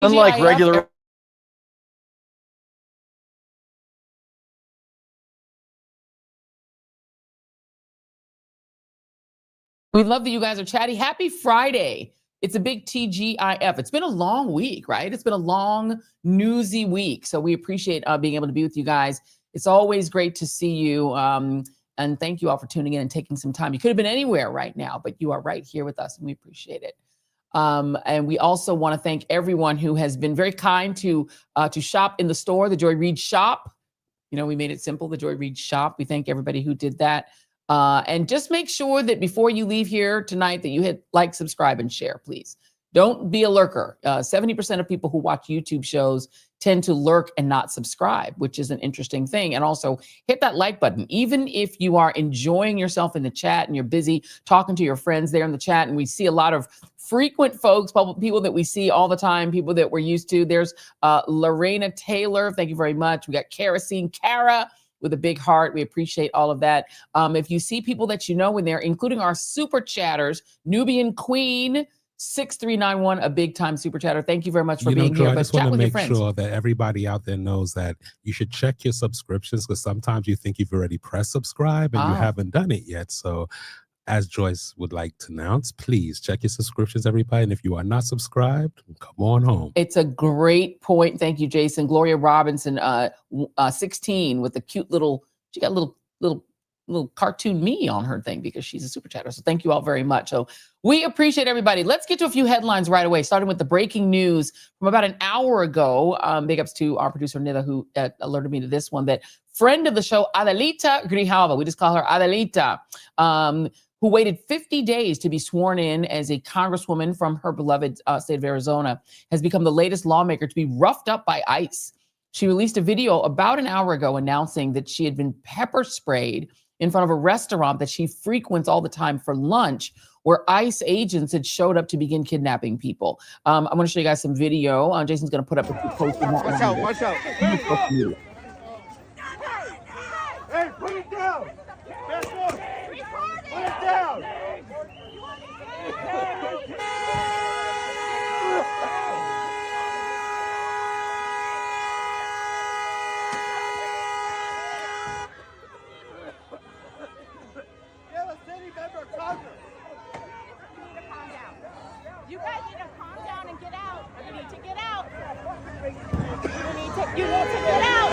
Unlike regular. We love that you guys are chatty. Happy Friday. It's a big TGIF. It's been a long week, right? It's been a long, newsy week. So we appreciate being able to be with you guys. It's always great to see you. And thank you all for tuning in and taking some time. You could have been anywhere right now, but you are right here with us, and we appreciate it. And we also want to thank everyone who has been very kind to shop in the store, the Joy Reid Shop. You know, we made it simple, the Joy Reid Shop. We thank everybody who did that. And just make sure that before you leave here tonight that you hit like, subscribe, and share, please. Don't be a lurker. 70% of people who watch YouTube shows tend to lurk and not subscribe, which is an interesting thing. And also hit that like button. Even if you are enjoying yourself in the chat and you're busy talking to your friends there in the chat, and we see a lot of frequent folks, people that we see all the time, people that we're used to. There's Lorena Taylor. Thank you very much. We got Kerosene Kara with a big heart. We appreciate all of that. If you see people that you know in there, including our super chatters, Nubian Queen, 6391, a big time super chatter. Thank you very much for being here. I just want to make sure that everybody out there knows that you should check your subscriptions, because sometimes you think you've already pressed subscribe and you haven't done it yet. So as Joyce would like to announce, please check your subscriptions, everybody. And if you are not subscribed, come on home. It's a great point. Thank you, Jason. Gloria Robinson, 16, with a cute little, she got a little cartoon me on her thing because she's a super chatter. So thank you all very much. So we appreciate everybody. Let's get to a few headlines right away, starting with the breaking news from about an hour ago. Big ups to our producer, Nida, who alerted me to this one, that friend of the show, Adelita Grijalva, we just call her Adelita, who waited 50 days to be sworn in as a congresswoman from her beloved state of Arizona, has become the latest lawmaker to be roughed up by ICE. She released a video about an hour ago announcing that she had been pepper sprayed in front of a restaurant that she frequents all the time for lunch, where ICE agents had showed up to begin kidnapping people. I'm going to show you guys some video. Jason's going to put up a few posts. Watch out, watch out. Hey, put it down. Put it down. You guys need to calm down and get out. You need to get out. You need to get out.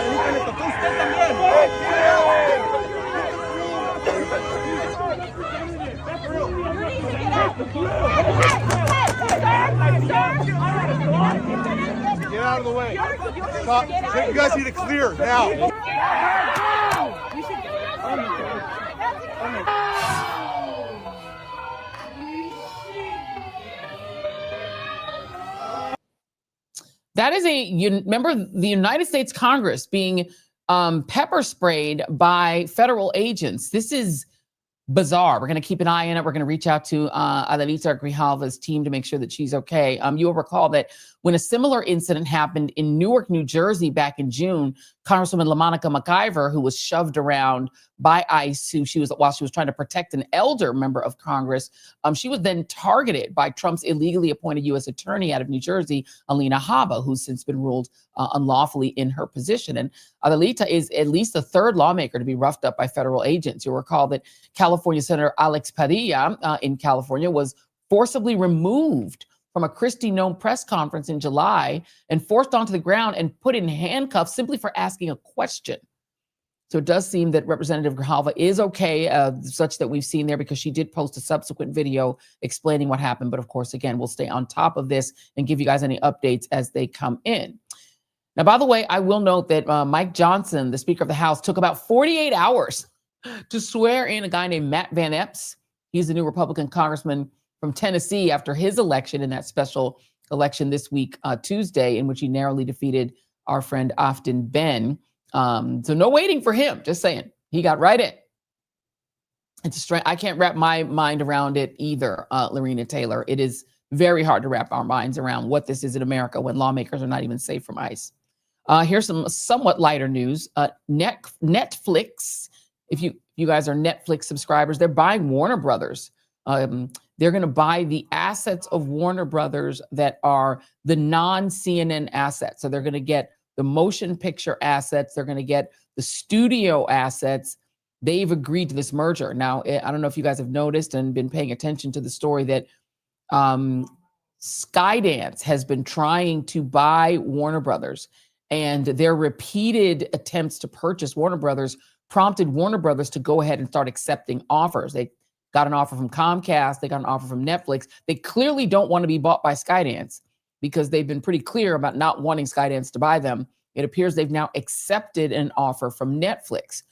Get out of the way. Stop. You guys need to clear now. You should get out. That is remember the United States Congress being pepper sprayed by federal agents. This is bizarre. We're going to keep an eye on it. We're going to reach out to Adelita Grijalva's team to make sure that she's okay. You'll recall that when a similar incident happened in Newark, New Jersey back in June, Congresswoman LaMonica McIver, who was shoved around by ICE, while she was trying to protect an elder member of Congress, she was then targeted by Trump's illegally appointed U.S. attorney out of New Jersey, Alina Habba, who's since been ruled unlawfully in her position. And Adelita is at least the third lawmaker to be roughed up by federal agents. You'll recall that California Senator Alex Padilla in California was forcibly removed from a Christie known press conference in July and forced onto the ground and put in handcuffs simply for asking a question. So it does seem that Representative Grijalva is okay, such that we've seen there, because she did post a subsequent video explaining what happened. But of course, again, we'll stay on top of this and give you guys any updates as they come in. Now, by the way, I will note that Mike Johnson, the Speaker of the House, took about 48 hours to swear in a guy named Matt Van Epps. He's the new Republican congressman from Tennessee after his election in that special election this week, Tuesday, in which he narrowly defeated our friend Afton Ben. So no waiting for him, just saying. He got right in. It's a strange, I can't wrap my mind around it either, Lorena Taylor. It is very hard to wrap our minds around what this is in America when lawmakers are not even safe from ICE. Here's some somewhat lighter news. Netflix, if you guys are Netflix subscribers, they're buying Warner Brothers. They're going to buy the assets of Warner Brothers that are the non-CNN assets. So they're going to get the motion picture assets. They're going to get the studio assets. They've agreed to this merger. Now, I don't know if you guys have noticed and been paying attention to the story that Skydance has been trying to buy Warner Brothers, and their repeated attempts to purchase Warner Brothers prompted Warner Brothers to go ahead and start accepting offers. They got an offer from Comcast. They got an offer from Netflix. They clearly don't want to be bought by Skydance because they've been pretty clear about not wanting Skydance to buy them. It appears they've now accepted an offer from Netflix,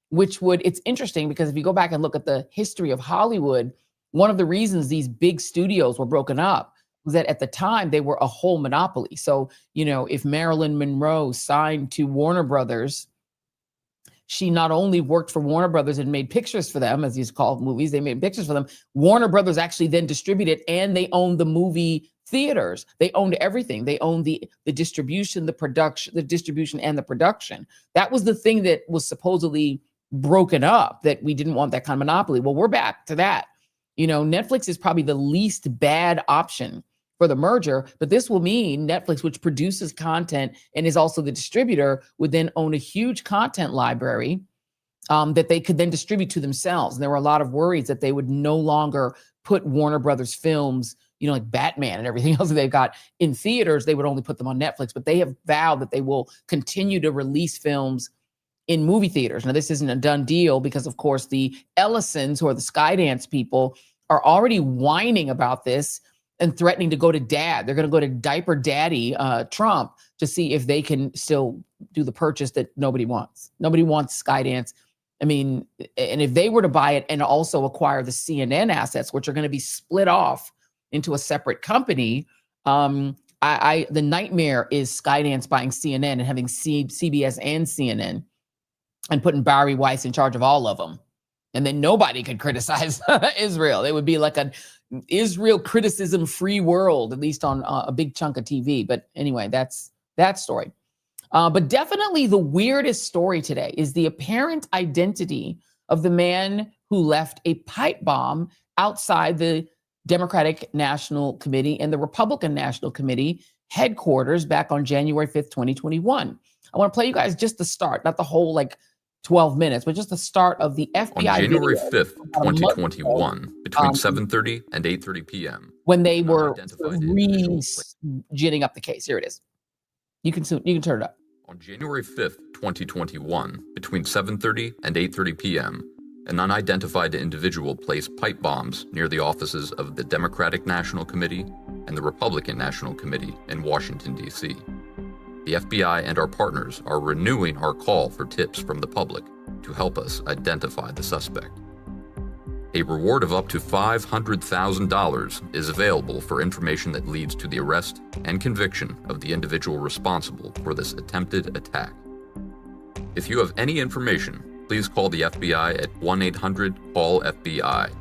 which would, it's interesting because if you go back and look at the history of Hollywood, one of the reasons these big studios were broken up was that at the time they were a whole monopoly. So, you know, if Marilyn Monroe signed to Warner Brothers, she not only worked for Warner Brothers and made pictures for them, as these called movies, they made pictures for them. Warner Brothers actually then distributed, and they owned the movie theaters. They owned everything. They owned the distribution, the production, the distribution and the production. That was the thing that was supposedly broken up, that we didn't want that kind of monopoly. Well, we're back to that. You know, Netflix is probably the least bad option for the merger, but this will mean Netflix, which produces content and is also the distributor, would then own a huge content library that they could then distribute to themselves. And there were a lot of worries that they would no longer put Warner Brothers films, you know, like Batman and everything else that they've got in theaters. They would only put them on Netflix, but they have vowed that they will continue to release films in movie theaters. Now, this isn't a done deal because, of course, the Ellisons, who are the Skydance people, are already whining about this and threatening to go to dad. They're going to go to diaper daddy Trump to see if they can still do the purchase that nobody wants. Nobody wants Skydance. I mean, and if they were to buy it and also acquire the CNN assets, which are going to be split off into a separate company, the nightmare is Skydance buying CNN and having CBS and CNN and putting Barry Weiss in charge of all of them. And then nobody could criticize Israel. It would be like an Israel criticism free world, at least on a big chunk of TV. But anyway, that's that story. But definitely the weirdest story today is the apparent identity of the man who left a pipe bomb outside the Democratic National Committee and the Republican National Committee headquarters back on January 5th, 2021. I want to play you guys just the start, not the whole like 12 minutes, but just the start of the FBI on January video 5th, 2021, between 7:30 and 8:30 p.m. when they were ginning up the case. Here it is. You can turn it up. On January 5th, 2021, between 7:30 and 8:30 p.m., an unidentified individual placed pipe bombs near the offices of the Democratic National Committee and the Republican National Committee in Washington, D.C. The FBI and our partners are renewing our call for tips from the public to help us identify the suspect. A reward of up to $500,000 is available for information that leads to the arrest and conviction of the individual responsible for this attempted attack. If you have any information, please call the FBI at 1-800-CALL-FBI.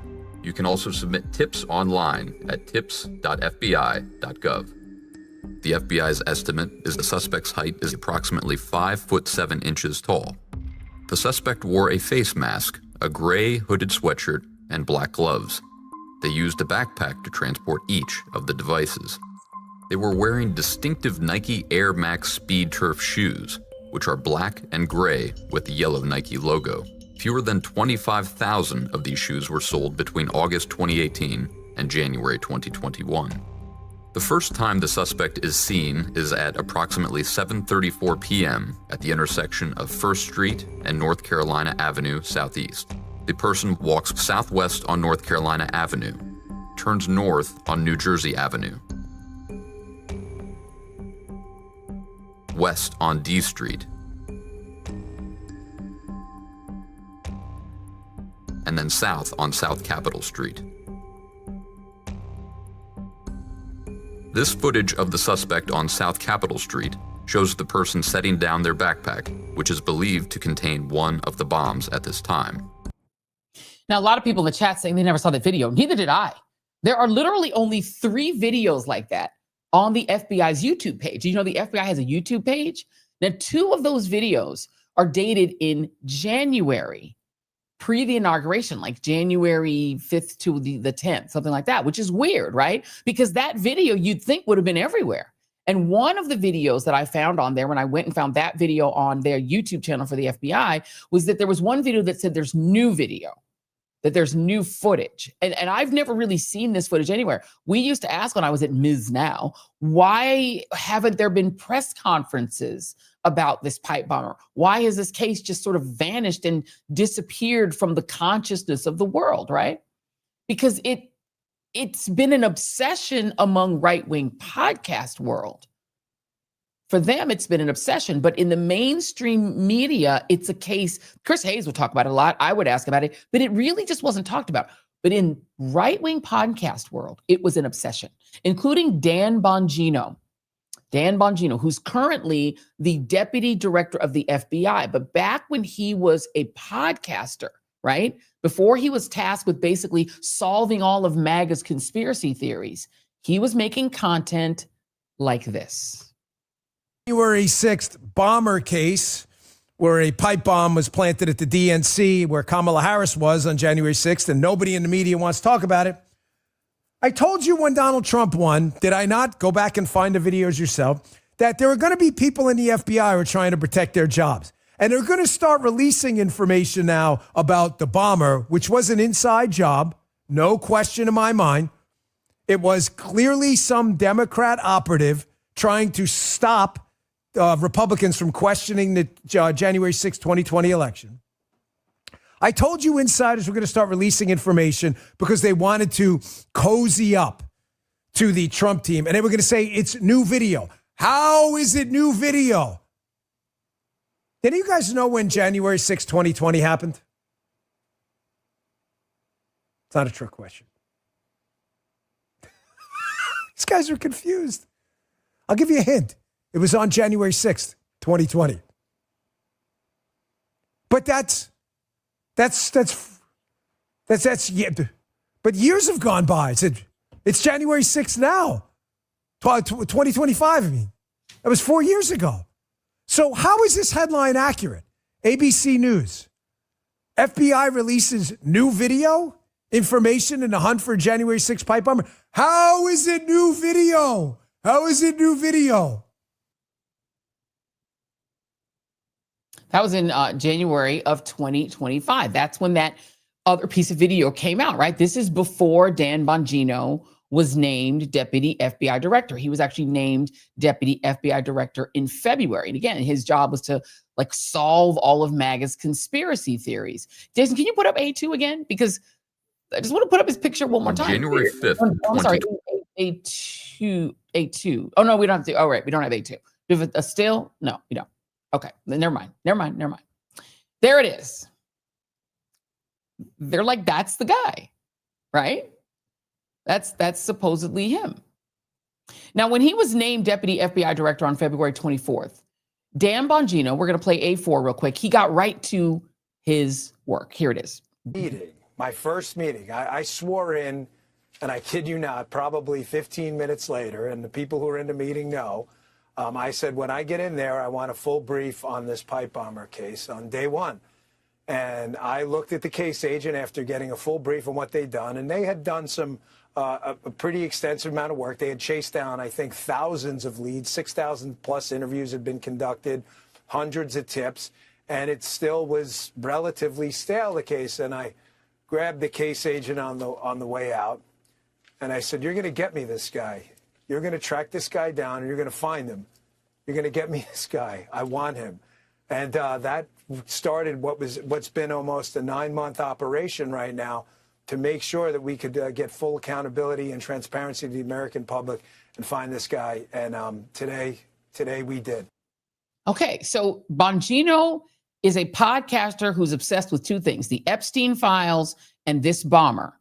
You can also submit tips online at tips.fbi.gov. The FBI's estimate is the suspect's height is approximately 5'7" tall. The suspect wore a face mask, a gray hooded sweatshirt, and black gloves. They used a backpack to transport each of the devices. They were wearing distinctive Nike Air Max Speed Turf shoes, which are black and gray with the yellow Nike logo. Fewer than 25,000 of these shoes were sold between August 2018 and January 2021. The first time the suspect is seen is at approximately 7:34 p.m. at the intersection of 1st Street and North Carolina Avenue Southeast. The person walks southwest on North Carolina Avenue, turns north on New Jersey Avenue, west on D Street, and then south on South Capitol Street. This footage of the suspect on South Capitol Street shows the person setting down their backpack, which is believed to contain one of the bombs at this time. Now, a lot of people in the chat saying they never saw the video. Neither did I. There are literally only 3 videos like that on the FBI's YouTube page. You know, the FBI has a YouTube page. Now, 2 of those videos are dated in January pre the inauguration, like January 5th to the 10th, something like that, which is weird, right? Because that video you'd think would have been everywhere. And one of the videos that I found on there when I went and found that video on their YouTube channel for the FBI was that there was one video that said there's new video, that there's new footage. And I've never really seen this footage anywhere. We used to ask when I was at Ms. Now, why haven't there been press conferences about this pipe bomber? Why has this case just sort of vanished and disappeared from the consciousness of the world, right? Because it's been an obsession among right-wing podcast world. For them, it's been an obsession, but in the mainstream media, it's a case. Chris Hayes would talk about it a lot. I would ask about it, but it really just wasn't talked about. But in right-wing podcast world, it was an obsession, including Dan Bongino. Dan Bongino, who's currently the deputy director of the FBI, but back when he was a podcaster, right? Before he was tasked with basically solving all of MAGA's conspiracy theories, he was making content like this. January 6th bomber case where a pipe bomb was planted at the DNC where Kamala Harris was on January 6th, and nobody in the media wants to talk about it. I told you when Donald Trump won, did I not? Go back and find the videos yourself, that there are going to be people in the FBI who are trying to protect their jobs. And they're going to start releasing information now about the bomber, which was an inside job, no question in my mind. It was clearly some Democrat operative trying to stop Republicans from questioning the January 6, 2020 election. I told you insiders were going to start releasing information because they wanted to cozy up to the Trump team. And they were going to say, it's new video. How is it new video? Did you guys know when January 6, 2020 happened? It's not a trick question. These guys are confused. I'll give you a hint. It was on January 6th, 2020. But that's yeah. But years have gone by. It's January 6th now. 2025, I mean. That was 4 years ago. So how is this headline accurate? ABC News. FBI releases new video information in the hunt for January 6th pipe bomber. How is it new video? How is it new video? That was in January of 2025. That's when that other piece of video came out, right? This is before Dan Bongino was named deputy FBI director. He was actually named deputy FBI director in February. And again, his job was to like solve all of MAGA's conspiracy theories. Jason, can you put up A2 again? Because I just want to put up his picture one more time. January 5th. I'm sorry, A2. Oh, no, we don't have to. Oh, right. We don't have A2. Do we have a still? No, we don't. Okay, never mind. There it is. They're like, that's the guy, right? That's supposedly him. Now, when he was named deputy FBI director on February 24th, Dan Bongino, we're going to play A4 real quick. He got right to his work. Here it is. My first meeting, I swore in, and I kid you not, probably 15 minutes later, and the people who are in the meeting know, I said, when I get in there, I want a full brief on this pipe bomber case on day one. And I looked at the case agent after getting a full brief on what they'd done, and they had done a pretty extensive amount of work. They had chased down, I think, thousands of leads, 6,000 plus interviews had been conducted, hundreds of tips, and it still was relatively stale, the case. And I grabbed the case agent on the way out, and I said, you're going to get me this guy. You're going to track this guy down, and you're going to find him. You're going to get me this guy. I want him. And that started what's been almost a 9-month operation right now to make sure that we could get full accountability and transparency to the American public and find this guy. And today we did. Okay, so Bongino is a podcaster who's obsessed with two things, the Epstein files and this bomber.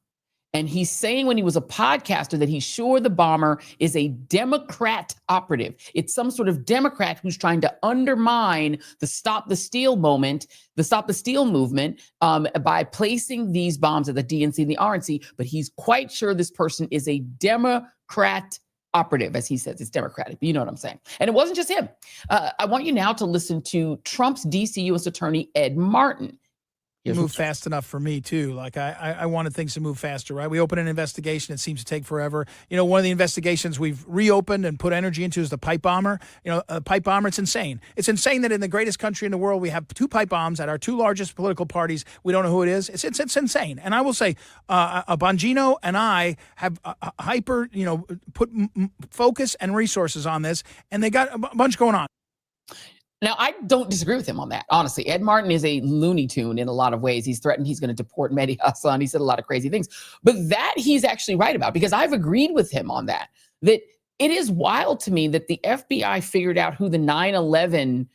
And he's saying when he was a podcaster that he's sure the bomber is a Democrat operative. It's some sort of Democrat who's trying to undermine the Stop the Steal movement by placing these bombs at the DNC and the RNC. But he's quite sure this person is a Democrat operative, as he says. It's Democratic, but you know what I'm saying. And it wasn't just him. I want you now to listen to Trump's DC U.S. Attorney, Ed Martin. move fast enough for me too. Like I wanted things to move faster, right? We open an investigation. It seems to take forever. You know, one of the investigations we've reopened and put energy into is the pipe bomber. You know, a pipe bomber, it's insane. It's insane that in the greatest country in the world, we have 2 pipe bombs at our 2 largest political parties. We don't know who it is. It's insane. And I will say, Bongino and I have hyper, you know, put focus and resources on this, and they got a bunch going on. Now, I don't disagree with him on that, honestly. Ed Martin is a Looney Tune in a lot of ways. He's threatened he's going to deport Mehdi Hassan. He said a lot of crazy things. But that he's actually right about, because I've agreed with him on that it is wild to me that the FBI figured out who the 9/11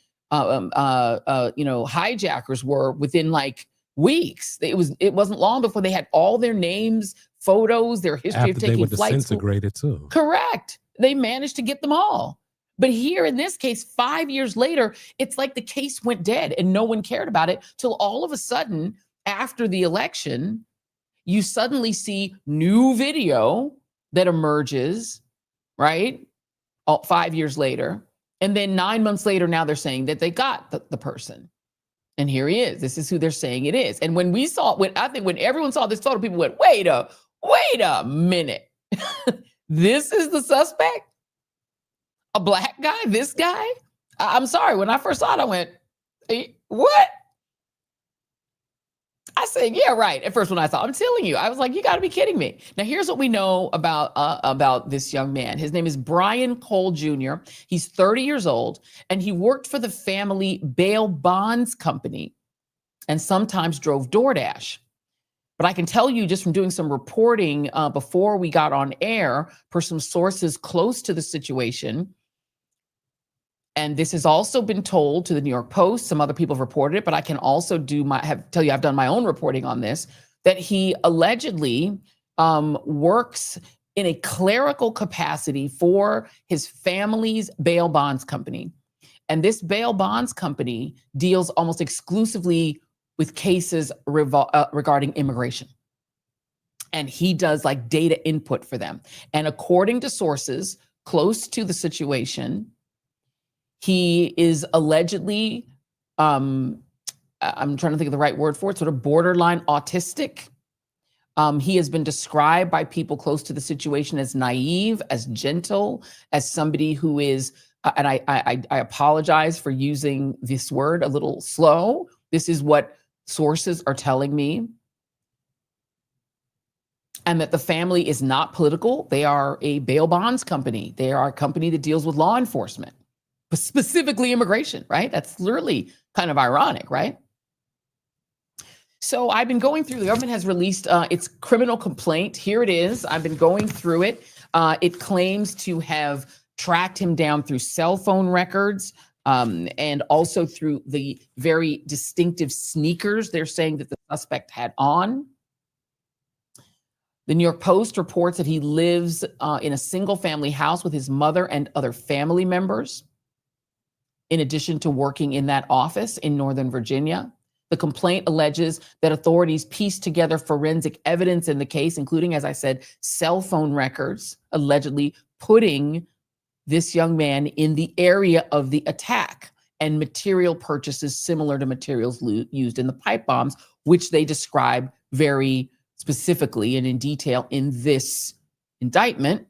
hijackers were within like weeks. It wasn't long before they had all their names, photos, their history of taking flights. They were disintegrated too. Correct. They managed to get them all. But here in this case, 5 years later, it's like the case went dead and no one cared about it till all of a sudden, after the election, you suddenly see new video that emerges, right? 5 years later. And then 9 months later, now they're saying that they got the person. And here he is. This is who they're saying it is. And when everyone saw this photo, people went, wait a minute. This is the suspect? A black guy? This guy? I'm sorry. When I first saw it, I went, hey, what? I said, yeah, right. At first, when I saw it, I'm telling you, I was like, you got to be kidding me. Now, here's what we know about this young man. His name is Brian Cole Jr. He's 30 years old, and he worked for the family bail bonds company and sometimes drove DoorDash. But I can tell you just from doing some reporting before we got on air for some sources close to the situation, and this has also been told to the New York Post. Some other people have reported it, but I can also tell you I've done my own reporting on this, that he allegedly works in a clerical capacity for his family's bail bonds company. And this bail bonds company deals almost exclusively with cases regarding immigration. And he does like data input for them. And according to sources close to the situation, he is allegedly, I'm trying to think of the right word for it, sort of borderline autistic. He has been described by people close to the situation as naive, as gentle, as somebody who is, and I apologize for using this word a little slow. This is what sources are telling me. And that the family is not political. They are a bail bonds company. They are a company that deals with law enforcement, specifically immigration, right? That's literally kind of ironic, right? So I've been going through, the government has released its criminal complaint. Here it is. I've been going through it. It claims to have tracked him down through cell phone records and also through the very distinctive sneakers they're saying that the suspect had on. The New York Post reports that he lives in a single family house with his mother and other family members, in addition to working in that office in Northern Virginia. The complaint alleges that authorities pieced together forensic evidence in the case, including, as I said, cell phone records, allegedly putting this young man in the area of the attack, and material purchases similar to materials used in the pipe bombs, which they describe very specifically and in detail in this indictment,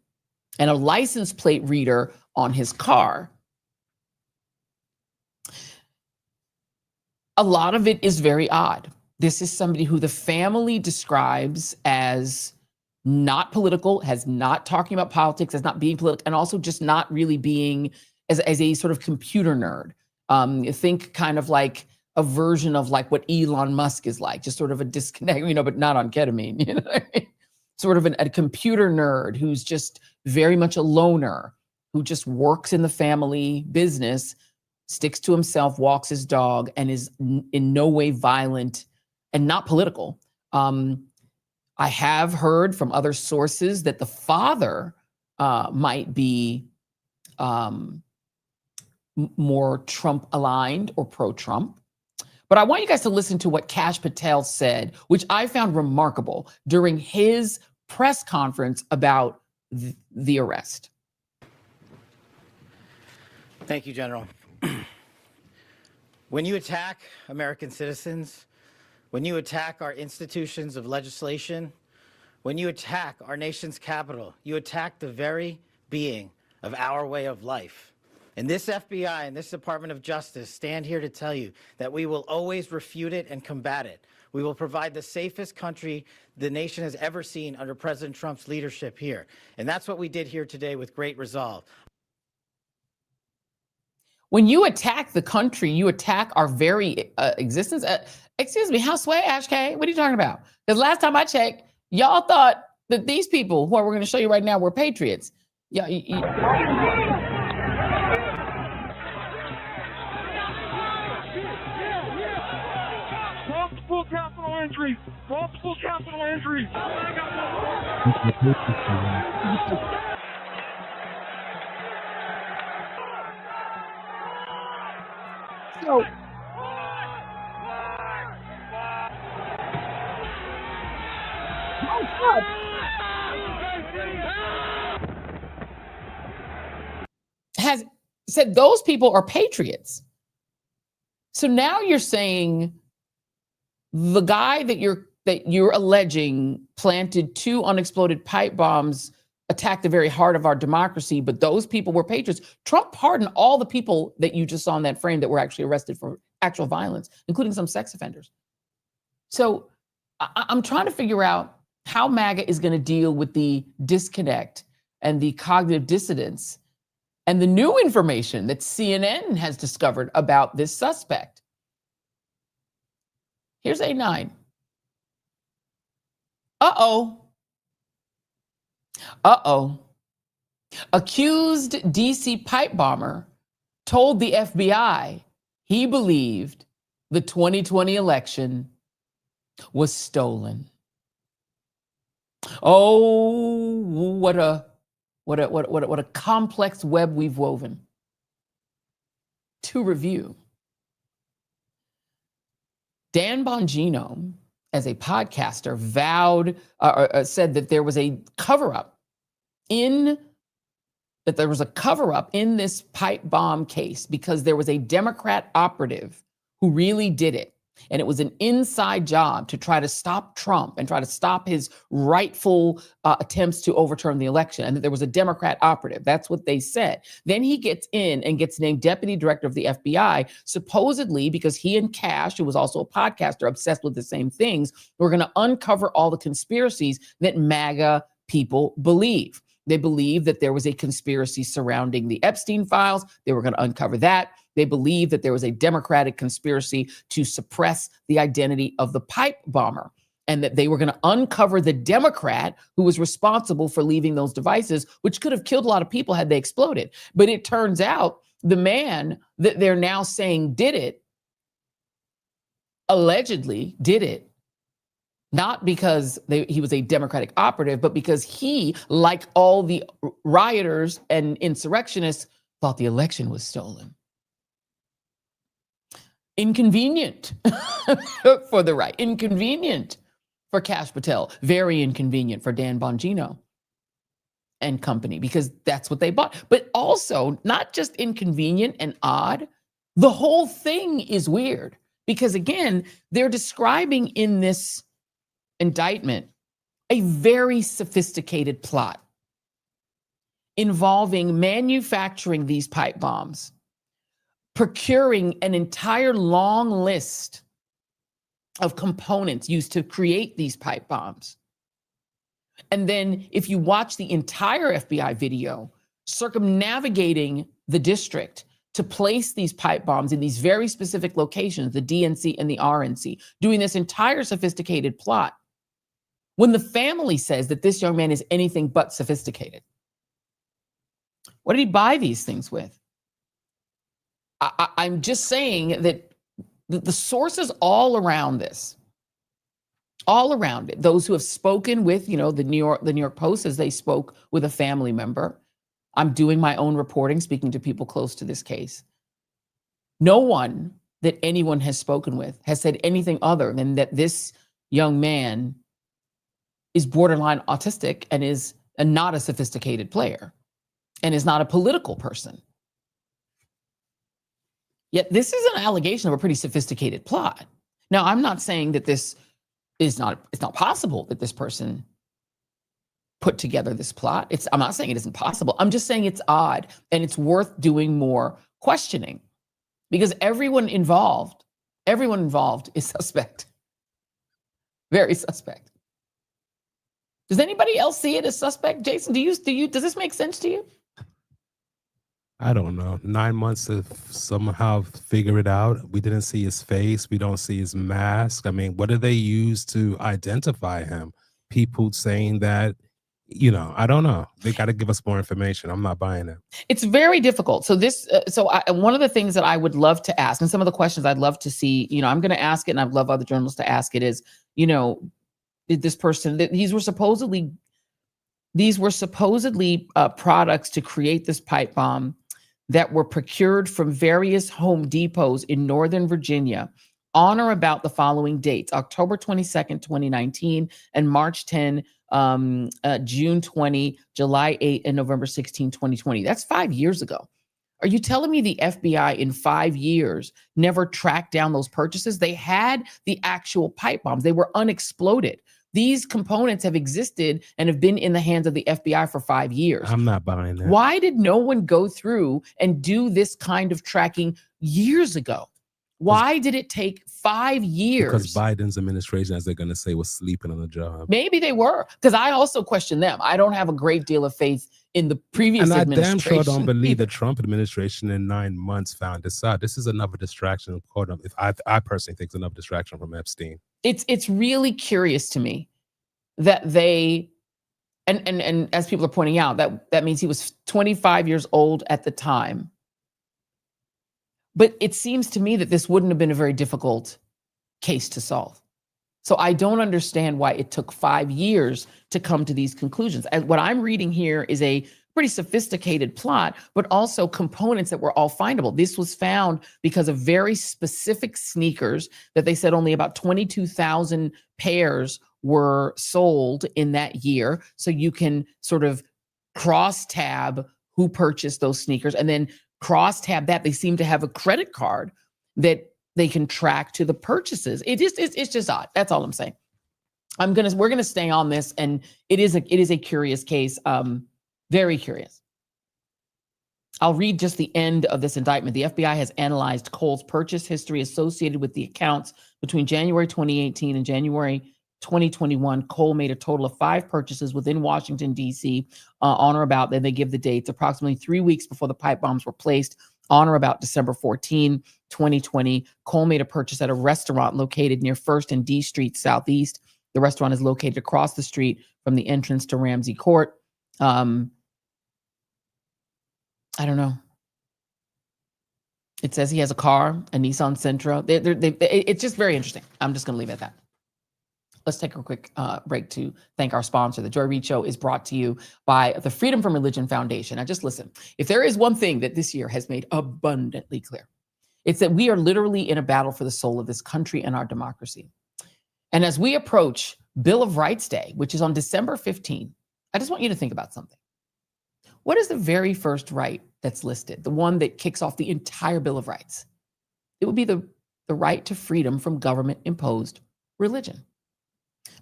and a license plate reader on his car. A lot of it is very odd. This is somebody who the family describes as not political, has not talking about politics, as not being political, and also just not really being as a sort of computer nerd. Think kind of like a version of like what Elon Musk is like, just sort of a disconnect, but not on ketamine, you know what I mean? Sort of a computer nerd who's just very much a loner, who just works in the family business, sticks to himself, walks his dog, and is in no way violent and not political. I have heard from other sources that the father might be more Trump aligned or pro-Trump. But I want you guys to listen to what Kash Patel said, which I found remarkable during his press conference about the arrest. Thank you, General. When you attack American citizens when you attack our institutions of legislation, when you attack our nation's capital, you attack the very being of our way of life. And this FBI and this Department of Justice stand here to tell you that we will always refute it and combat it. We will provide the safest country the nation has ever seen under President Trump's leadership here. And that's what we did here today with great resolve. When you attack the country, you attack our very existence. Excuse me, how sway, Ash K? What are you talking about? Because last time I checked, y'all thought that these people who we're going to show you right now were patriots. Yeah. Multiple capital injuries. Multiple capital injuries. So, has said those people are patriots. So now you're saying the guy that you're alleging planted 2 unexploded pipe bombs, attacked the very heart of our democracy, but those people were patriots. Trump pardoned all the people that you just saw in that frame that were actually arrested for actual violence, including some sex offenders. So I'm trying to figure out how MAGA is going to deal with the disconnect and the cognitive dissonance and the new information that CNN has discovered about this suspect. Here's A9. Uh-oh. Accused DC pipe bomber told the FBI he believed the 2020 election was stolen. Oh, what a complex web we've woven. To review, Dan Bongino, as a podcaster, said that there was a cover-up in this pipe bomb case because there was a Democrat operative who really did it. And it was an inside job to try to stop Trump and try to stop his rightful attempts to overturn the election. And that there was a Democrat operative. That's what they said. Then he gets in and gets named deputy director of the FBI, supposedly because he and Cash, who was also a podcaster, obsessed with the same things, were going to uncover all the conspiracies that MAGA people believe. They believe that there was a conspiracy surrounding the Epstein files. They were going to uncover that. They believe that there was a Democratic conspiracy to suppress the identity of the pipe bomber, and that they were going to uncover the Democrat who was responsible for leaving those devices, which could have killed a lot of people had they exploded. But it turns out the man that they're now saying did it, allegedly did it, not because he was a Democratic operative, but because he, like all the rioters and insurrectionists, thought the election was stolen. Inconvenient for the right, inconvenient for Kash Patel, very inconvenient for Dan Bongino and company, because that's what they bought. But also not just inconvenient and odd, the whole thing is weird because, again, they're describing in this indictment a very sophisticated plot involving manufacturing these pipe bombs, procuring an entire long list of components used to create these pipe bombs. And then if you watch the entire FBI video, circumnavigating the district to place these pipe bombs in these very specific locations, the DNC and the RNC, doing this entire sophisticated plot, when the family says that this young man is anything but sophisticated. What did he buy these things with? I'm just saying that the sources all around this, all around it, those who have spoken with, the New York Post, as they spoke with a family member. I'm doing my own reporting, speaking to people close to this case. No one that anyone has spoken with has said anything other than that this young man is borderline autistic and is not a sophisticated player and is not a political person. Yet this is an allegation of a pretty sophisticated plot. Now, I'm not saying that this is it's not possible that this person put together this plot. I'm not saying it isn't possible. I'm just saying it's odd and it's worth doing more questioning because everyone involved is suspect. Very suspect. Does anybody else see it as suspect? Jason, does this make sense to you? I don't know. 9 months to somehow figure it out. We didn't see his face. We don't see his mask. I mean, what do they use to identify him? People saying that, I don't know. They got to give us more information. I'm not buying it. It's very difficult. So one of the things that I would love to ask, and some of the questions I'd love to see, I'm going to ask it, and I'd love other journalists to ask it is, did this person, these were supposedly products to create this pipe bomb that were procured from various Home Depots in Northern Virginia on or about the following dates: October 22nd, 2019, and March 10, June 20, July 8, and November 16, 2020. That's 5 years ago. Are you telling me the FBI in 5 years never tracked down those purchases? They had the actual pipe bombs. They were unexploded. These components have existed and have been in the hands of the FBI for 5 years. I'm not buying that. Why did no one go through and do this kind of tracking years ago? Why did it take 5 years? Because Biden's administration, as they're going to say, was sleeping on the job. Maybe they were, because I also question them. I don't have a great deal of faith in the previous administration. And I damn sure don't believe the Trump administration in 9 months found this out. This is another distraction. I personally think it's another distraction from Epstein. It's really curious to me that they, and as people are pointing out, that means he was 25 years old at the time. But it seems to me that this wouldn't have been a very difficult case to solve. So I don't understand why it took 5 years to come to these conclusions. And what I'm reading here is a pretty sophisticated plot, but also components that were all findable. This was found because of very specific sneakers that they said only about 22,000 pairs were sold in that year. So you can sort of cross tab who purchased those sneakers and then cross tab that. They seem to have a credit card that they can track to the purchases. It's just odd. That's all I'm saying. We're gonna stay on this, and it is a curious case. Very curious. I'll read just the end of this indictment. The FBI has analyzed Cole's purchase history associated with the accounts between January 2018 and January 2021. Cole made a total of 5 purchases within Washington, D.C. On or about, then they give the dates, approximately 3 weeks before the pipe bombs were placed. On or about December 14, 2020, Cole made a purchase at a restaurant located near 1st and D Street Southeast. The restaurant is located across the street from the entrance to Ramsey Court. I don't know. It says he has a car, a Nissan Sentra. It's just very interesting. I'm just going to leave it at that. Let's take a quick break to thank our sponsor. The Joy Reid Show is brought to you by the Freedom from Religion Foundation. Now, just listen. If there is one thing that this year has made abundantly clear, it's that we are literally in a battle for the soul of this country and our democracy. And as we approach Bill of Rights Day, which is on December 15, I just want you to think about something. What is the very first right that's listed? The one that kicks off the entire Bill of Rights? It would be the right to freedom from government-imposed religion.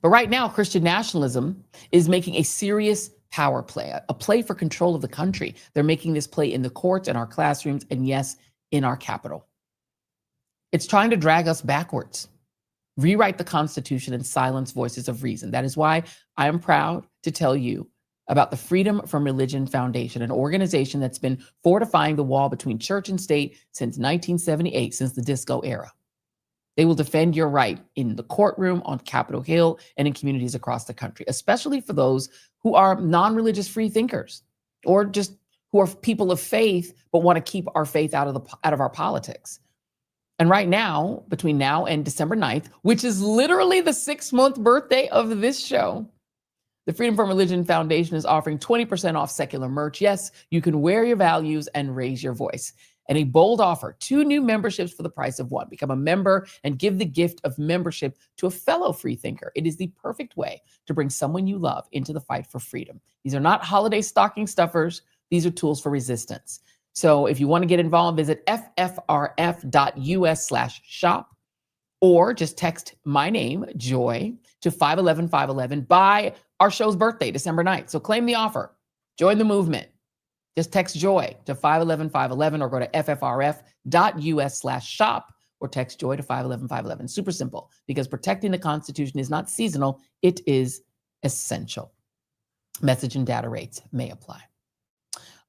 But right now, Christian nationalism is making a serious power play, a play for control of the country. They're making this play in the courts, in our classrooms, and yes, in our Capitol. It's trying to drag us backwards, rewrite the Constitution, and silence voices of reason. That is why I am proud to tell you about the Freedom from Religion Foundation, an organization that's been fortifying the wall between church and state since 1978, since the disco era. They will defend your right in the courtroom, on Capitol Hill, and in communities across the country, especially for those who are non-religious free thinkers or just who are people of faith but want to keep our faith out of our politics. And right now, between now and December 9th, which is literally the 6-month birthday of this show, the Freedom from Religion Foundation is offering 20% off secular merch. Yes, you can wear your values and raise your voice. And a bold offer, 2 new memberships for the price of 1. Become a member and give the gift of membership to a fellow free thinker. It is the perfect way to bring someone you love into the fight for freedom. These are not holiday stocking stuffers. These are tools for resistance. So if you want to get involved, visit ffrf.us/shop. or just text my name, Joy, to 511-511 by our show's birthday, December 9th. So claim the offer. Join the movement. Just text Joy to 511-511 or go to ffrf.us/shop or text Joy to 511-511. Super simple, because protecting the Constitution is not seasonal. It is essential. Message and data rates may apply.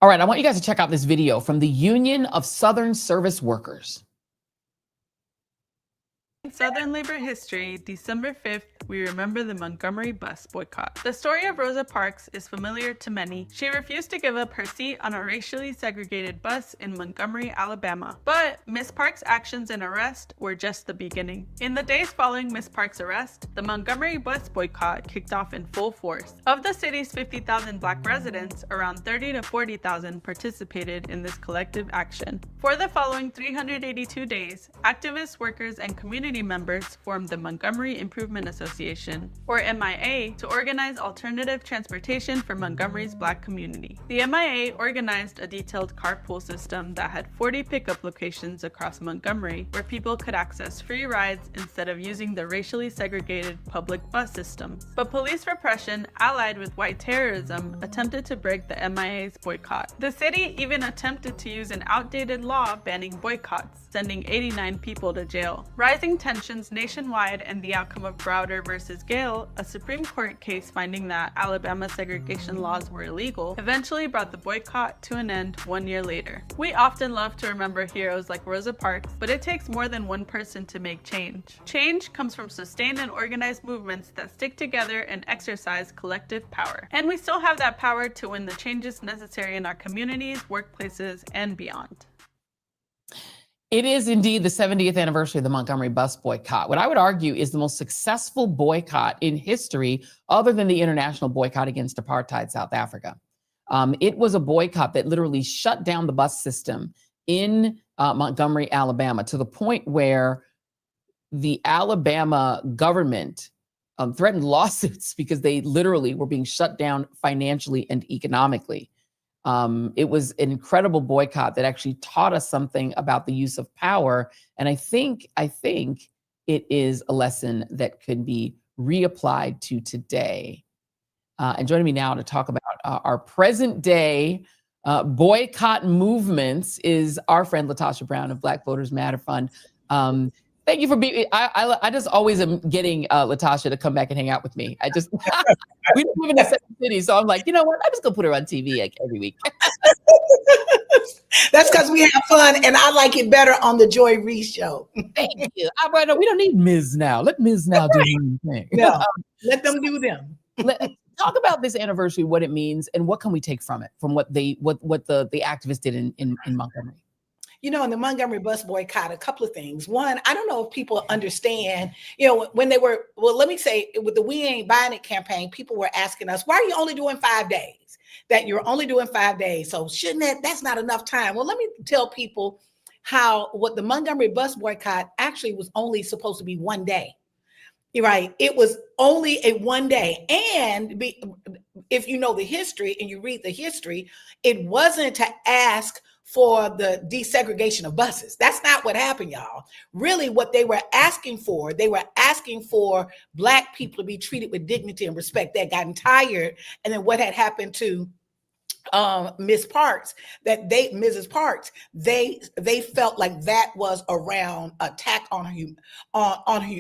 All right, I want you guys to check out this video from the Union of Southern Service Workers. In Southern labor history, December 5th, we remember the Montgomery Bus Boycott. The story of Rosa Parks is familiar to many. She refused to give up her seat on a racially segregated bus in Montgomery, Alabama. But Miss Parks' actions and arrest were just the beginning. In the days following Miss Parks' arrest, the Montgomery Bus Boycott kicked off in full force. Of the city's 50,000 Black residents, around 30 to 40,000 participated in this collective action. For the following 382 days, activists, workers, and community members formed the Montgomery Improvement Association, or MIA, to organize alternative transportation for Montgomery's Black community. The MIA organized a detailed carpool system that had 40 pickup locations across Montgomery where people could access free rides instead of using the racially segregated public bus system. But police repression, allied with white terrorism, attempted to break the MIA's boycott. The city even attempted to use an outdated law banning boycotts, sending 89 people to jail. Rising tensions nationwide and the outcome of Browder versus Gale, a Supreme Court case finding that Alabama segregation laws were illegal, eventually brought the boycott to an end 1 year later. We often love to remember heroes like Rosa Parks, but it takes more than one person to make change. Change comes from sustained and organized movements that stick together and exercise collective power. And we still have that power to win the changes necessary in our communities, workplaces, and beyond. It is indeed the 70th anniversary of the Montgomery Bus Boycott. What I would argue is the most successful boycott in history, other than the international boycott against apartheid South Africa. It was a boycott that literally shut down the bus system in Montgomery, Alabama, to the point where the Alabama government threatened lawsuits because they literally were being shut down financially and economically. It was an incredible boycott that actually taught us something about the use of power. And I think it is a lesson that could be reapplied to today. And joining me now to talk about our present day boycott movements is our friend LaTosha Brown of Black Voters Matter Fund. Thank you for being. I just always am getting LaTosha to come back and hang out with me. We live in the same city, so I'm like, you know what? I'm just gonna put her on TV like every week. That's because we have fun, and I like it better on the Joy Reid Show. Thank you. We don't need Ms. Now. Let Ms. Now do her thing. No, let them do them. Talk about this anniversary, what it means, and what can we take from it, from what the activists did in Montgomery. You know, in the Montgomery Bus Boycott, a couple of things. One, I don't know if people understand, you know, when they were, well, let me say, with the We Ain't Buying It campaign, people were asking us, why are you only doing 5 days? That you're only doing 5 days. So that's not enough time. Well, let me tell people what the Montgomery Bus Boycott actually was only supposed to be 1 day. You're right. It was only a 1 day. And if you know the history and you read the history, it wasn't to ask for the desegregation of buses. That's not what happened, y'all. Really, what they were asking for Black people to be treated with dignity and respect. They had gotten tired. And then what had happened to Mrs. Parks, they felt like that was around attack on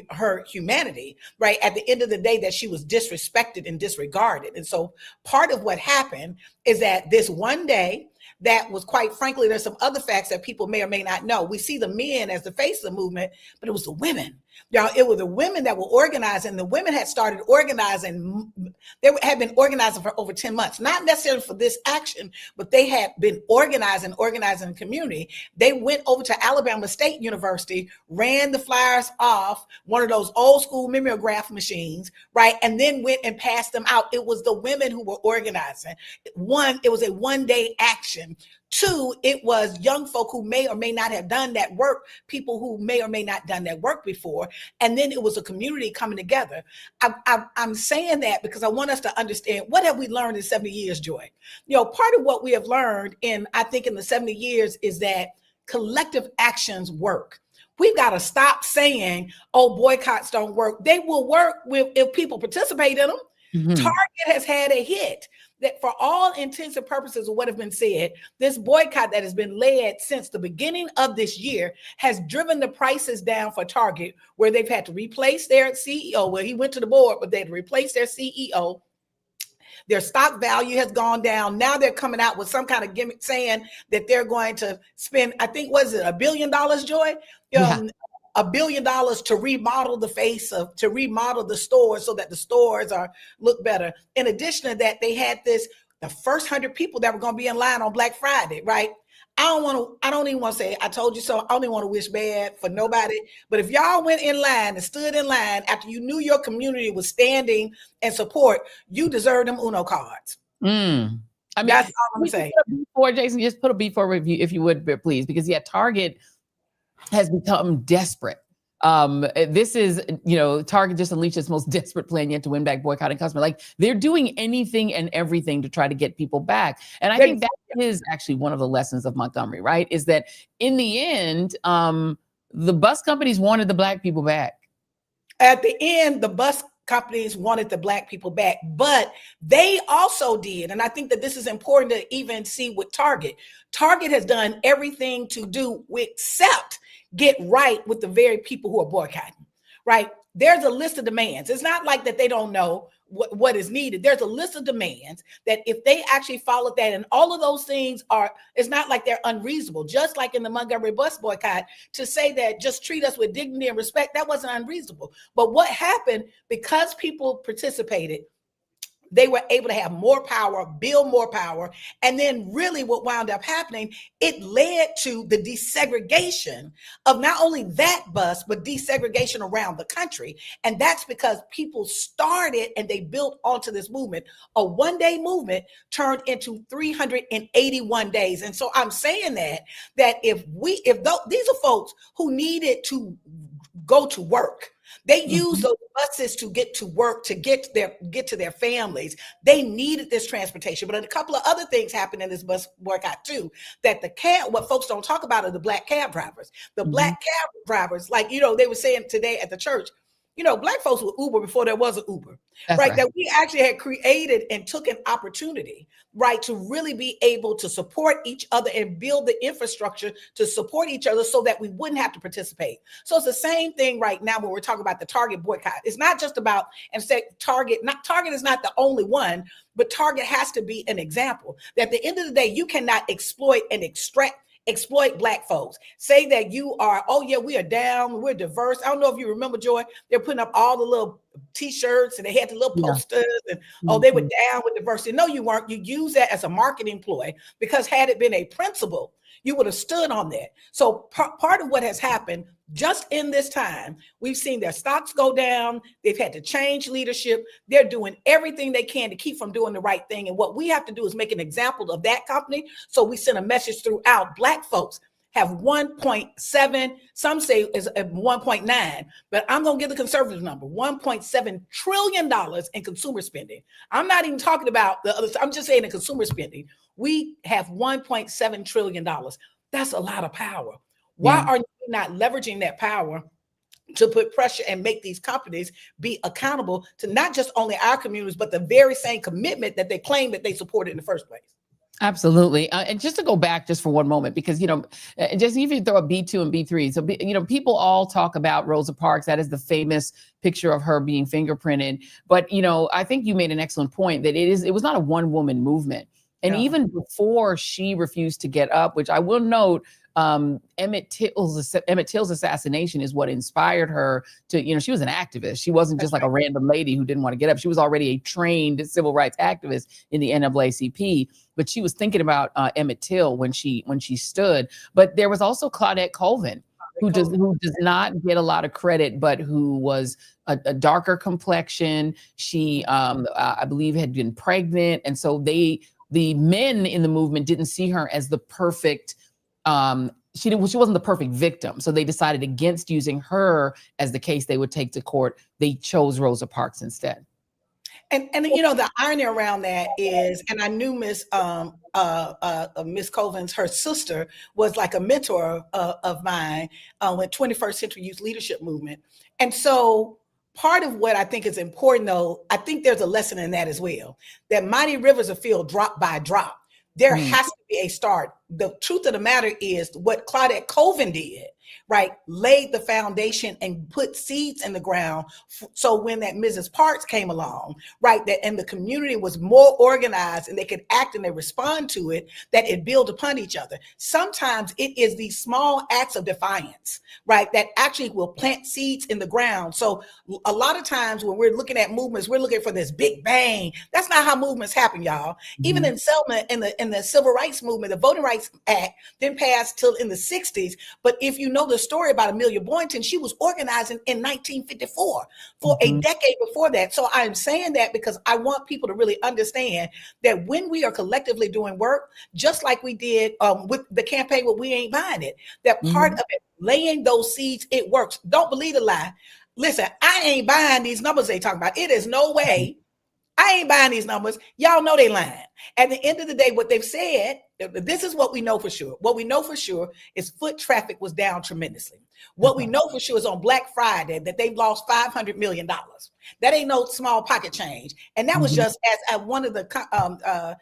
her humanity, right? At the end of the day, that she was disrespected and disregarded. And so part of what happened is that this 1 day, that was, quite frankly, there's some other facts that people may or may not know. We see the men as the face of the movement, but it was the women. Y'all, it was the women that were organizing. The women had started organizing. They had been organizing for over 10 months, not necessarily for this action, but they had been organizing the community. They went over to Alabama State University, ran the flyers off one of those old school mimeograph machines, right? And then went and passed them out. It was the women who were organizing. One, it was a 1 day action. Two, it was young folk who may or may not have done that work, people who may or may not done that work before. And then it was a community coming together. I'm saying that because I want us to understand, what have we learned in 70 years, Joy? You know, part of what we have learned I think in the 70 years is that collective actions work. We've got to stop saying, oh, boycotts don't work. They will work if people participate in them. Mm-hmm. Target has had a hit that, for all intents and purposes of what have been said, this boycott that has been led since the beginning of this year has driven the prices down for Target, where they've had to replace their CEO. Well, he went to the board, but they had to replace their CEO. Their stock value has gone down. Now they're coming out with some kind of gimmick saying that they're going to spend, I think, was it $1 billion, Joy? $1 billion to remodel to remodel the stores so that the stores look better. In addition to that, they had the first 100 people that were going to be in line on Black Friday, right? I don't even want to say I told you so. I don't even want to wish bad for nobody. But if y'all went in line and stood in line after you knew your community was standing in support, you deserve them Uno cards. I mean, that's all I'm saying. Before Jason, just put a before review if you would, please, because Target has become desperate. This is, Target just unleashed its most desperate plan yet to win back boycotting customers. Like, they're doing anything and everything to try to get people back. And I think that is actually one of the lessons of Montgomery, right? Is that in the end, the bus companies wanted the Black people back. At the end, the bus companies wanted the Black people back, but they also did. And I think that this is important to even see with Target. Target has done everything to do except get right with the very people who are boycotting, right? There's a list of demands. It's not like that they don't know what is needed. There's a list of demands that if they actually follow that, and all of those things it's not like they're unreasonable. Just like in the Montgomery Bus Boycott, to say that just treat us with dignity and respect, that wasn't unreasonable. But what happened, because people participated, they were able to have more power, build more power. And then really what wound up happening, it led to the desegregation of not only that bus, but desegregation around the country. And that's because people started and they built onto this movement. A one-day movement turned into 381 days. And so I'm saying that if these are folks who needed to go to work, they used those buses to get to work, to get to their families. They needed this transportation. But a couple of other things happened in this bus boycott too, that what folks don't talk about are the Black cab drivers. The Black cab drivers, like, they were saying today at the church, Black folks were Uber before there was an Uber, right? That we actually had created and took an opportunity, right, to really be able to support each other and build the infrastructure to support each other so that we wouldn't have to participate. So it's the same thing right now when we're talking about the Target boycott. It's not just about, and say Target is not the only one, but Target has to be an example that at the end of the day, you cannot exploit and exploit Black folks. Say that you are, oh yeah, we are down, we're diverse. I don't know if you remember, Joy, they're putting up all the little T-shirts and they had the little posters and they were down with diversity. No, you weren't. You use that as a marketing ploy, because had it been a principle, you would have stood on that. So part of what has happened just in this time, we've seen their stocks go down. They've had to change leadership. They're doing everything they can to keep from doing the right thing. And what we have to do is make an example of that company. So we send a message throughout. Black folks have 1.7, some say is 1.9, but I'm going to give the conservative number, $1.7 trillion in consumer spending. I'm not even talking about the others. I'm just saying in consumer spending, we have $1.7 trillion. That's a lot of power. Why are you not leveraging that power to put pressure and make these companies be accountable to not just only our communities, but the very same commitment that they claim that they supported in the first place? Absolutely. And just to go back just for one moment, because, just even throw a B2 and B3. So, people all talk about Rosa Parks. That is the famous picture of her being fingerprinted. But, I think you made an excellent point that it was not a one woman movement. And even before she refused to get up, which I will note, Emmett Till's assassination is what inspired her to, she was an activist. She wasn't just like a random lady who didn't want to get up. She was already a trained civil rights activist in the NAACP, but she was thinking about Emmett Till when she stood. But there was also Claudette Colvin, who does not get a lot of credit, but who was a darker complexion. She, I believe, had been pregnant. And so the men in the movement didn't see her as the perfect, she wasn't the perfect victim. So they decided against using her as the case they would take to court. They chose Rosa Parks instead. And you know, the irony around that is, and I knew Miss Covens, her sister, was like a mentor of mine with 21st Century Youth Leadership Movement. And so part of what I think is important, though, I think there's a lesson in that as well, that mighty rivers are filled drop by drop. There has to be a start. The truth of the matter is what Claudette Colvin did, right, laid the foundation and put seeds in the ground. So when that Mrs. Parks came along, right, that and the community was more organized and they could act and they respond to it, that it built upon each other. Sometimes it is these small acts of defiance, right, that actually will plant seeds in the ground. So a lot of times when we're looking at movements, we're looking for this big bang. That's not how movements happen, y'all. Even in Selma, in the Civil Rights Movement, the Voting Rights Act didn't pass till in the 60s. But if you know the story about Amelia Boynton, she was organizing in 1954 for a decade before that. So I'm saying that because I want people to really understand that when we are collectively doing work, just like we did with the campaign with We Ain't Buying It, that part of it, laying those seeds, it works. Don't believe the lie. Listen, I ain't buying these numbers they talking about. It is no way. I ain't buying these numbers. Y'all know they lying. At the end of the day, what they've said, this is what we know for sure. What we know for sure is foot traffic was down tremendously. What we know for sure is on Black Friday that they've lost $500 million. That ain't no small pocket change. And that was just as one of the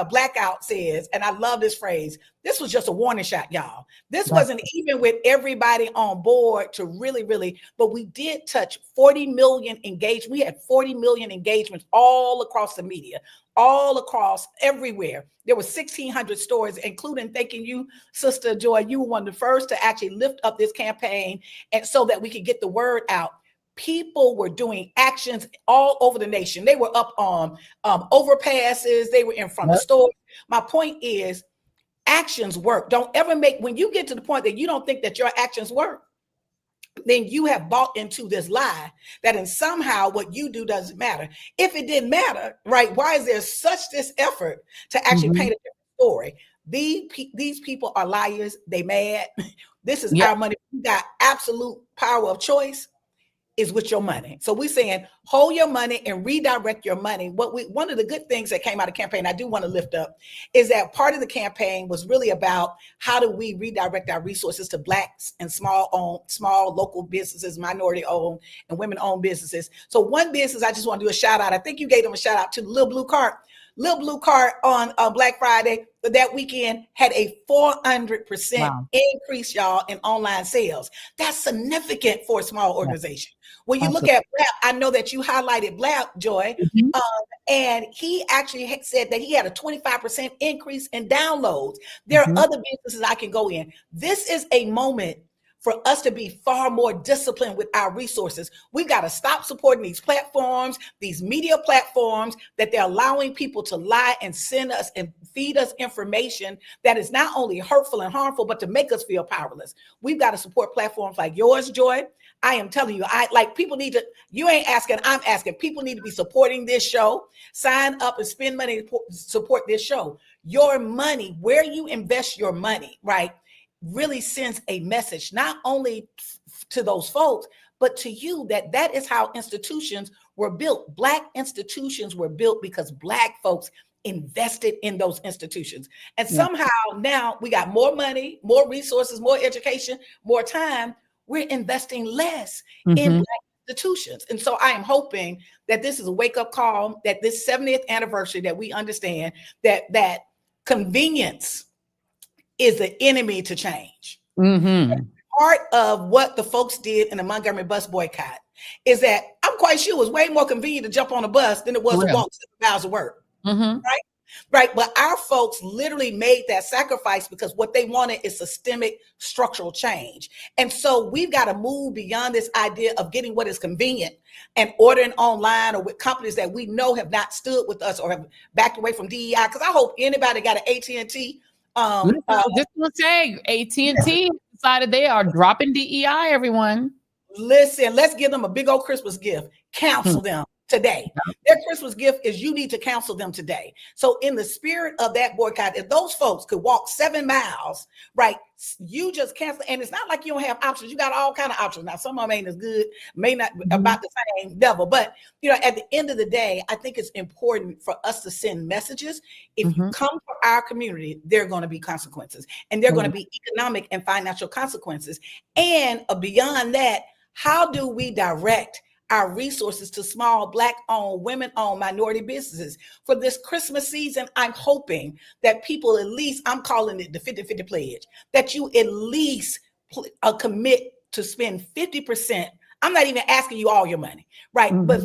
blackout says, and I love this phrase, this was just a warning shot, y'all. This wasn't even with everybody on board to really, but we did touch 40 million engaged. We had 40 million engagements all across the media, all across everywhere. There were 1,600 stories, including thanking you, Sister Joy. You were one of the first to actually lift up this campaign and so that we could get the word out. People were doing actions all over the nation. They were up on overpasses. They were in front of stores. My point is, actions work. Don't ever when you get to the point that you don't think that your actions work, then you have bought into this lie that in somehow what you do doesn't matter. If it didn't matter, right, why is there such this effort to actually paint a different story? These people are liars. They mad. This is our money. We got absolute power of choice. Is with your money. So we're saying hold your money and redirect your money. One of the good things that came out of the campaign, I do want to lift up, is that part of the campaign was really about how do we redirect our resources to Blacks and small local businesses, minority owned and women owned businesses. So one business I just want to do a shout out. I think you gave them a shout out to Lil Blue Cart. Lil Blue Cart on Black Friday that weekend had a 400% increase, y'all, in online sales. That's significant for a small organization. When you look at Blab, I know that you highlighted Blab, Joy, and he actually had said that he had a 25% increase in downloads. There are other businesses I can go in. This is a moment for us to be far more disciplined with our resources. We've got to stop supporting these platforms, these media platforms, that they're allowing people to lie and send us and feed us information that is not only hurtful and harmful, but to make us feel powerless. We've got to support platforms like yours, Joy. I am telling you, people need to, you ain't asking, I'm asking, people need to be supporting this show. Sign up and spend money to support this show. Your money, where you invest your money, right, really sends a message, not only to those folks, but to you, that is how institutions were built. Black institutions were built because Black folks invested in those institutions. And somehow now we got more money, more resources, more education, more time. We're investing less in Black institutions. And so I am hoping that this is a wake-up call, that this 70th anniversary, that we understand that convenience is the enemy to change. Part of what the folks did in the Montgomery Bus Boycott is that I'm quite sure it was way more convenient to jump on a bus than it was to walk 7 miles to work. Right. But our folks literally made that sacrifice because what they wanted is systemic structural change. And so we've got to move beyond this idea of getting what is convenient and ordering online or with companies that we know have not stood with us or have backed away from DEI. Because I hope anybody got an AT&T. Just want to say, AT&T decided they are dropping DEI, everyone. Listen, let's give them a big old Christmas gift. Counsel them today. Their Christmas gift is you need to counsel them today. So in the spirit of that boycott, if those folks could walk 7 miles, right, you just cancel. And it's not like you don't have options. You got all kind of options. Now, some of them ain't as good, may not about the same level, but at the end of the day, I think it's important for us to send messages. If you come for our community, there are going to be consequences, and there are going to be economic and financial consequences. And beyond that, how do we direct our resources to small Black-owned, women-owned, minority businesses? For this Christmas season, I'm hoping that people at least, I'm calling it the 50-50 pledge, that you at least commit to spend 50%. I'm not even asking you all your money, right? But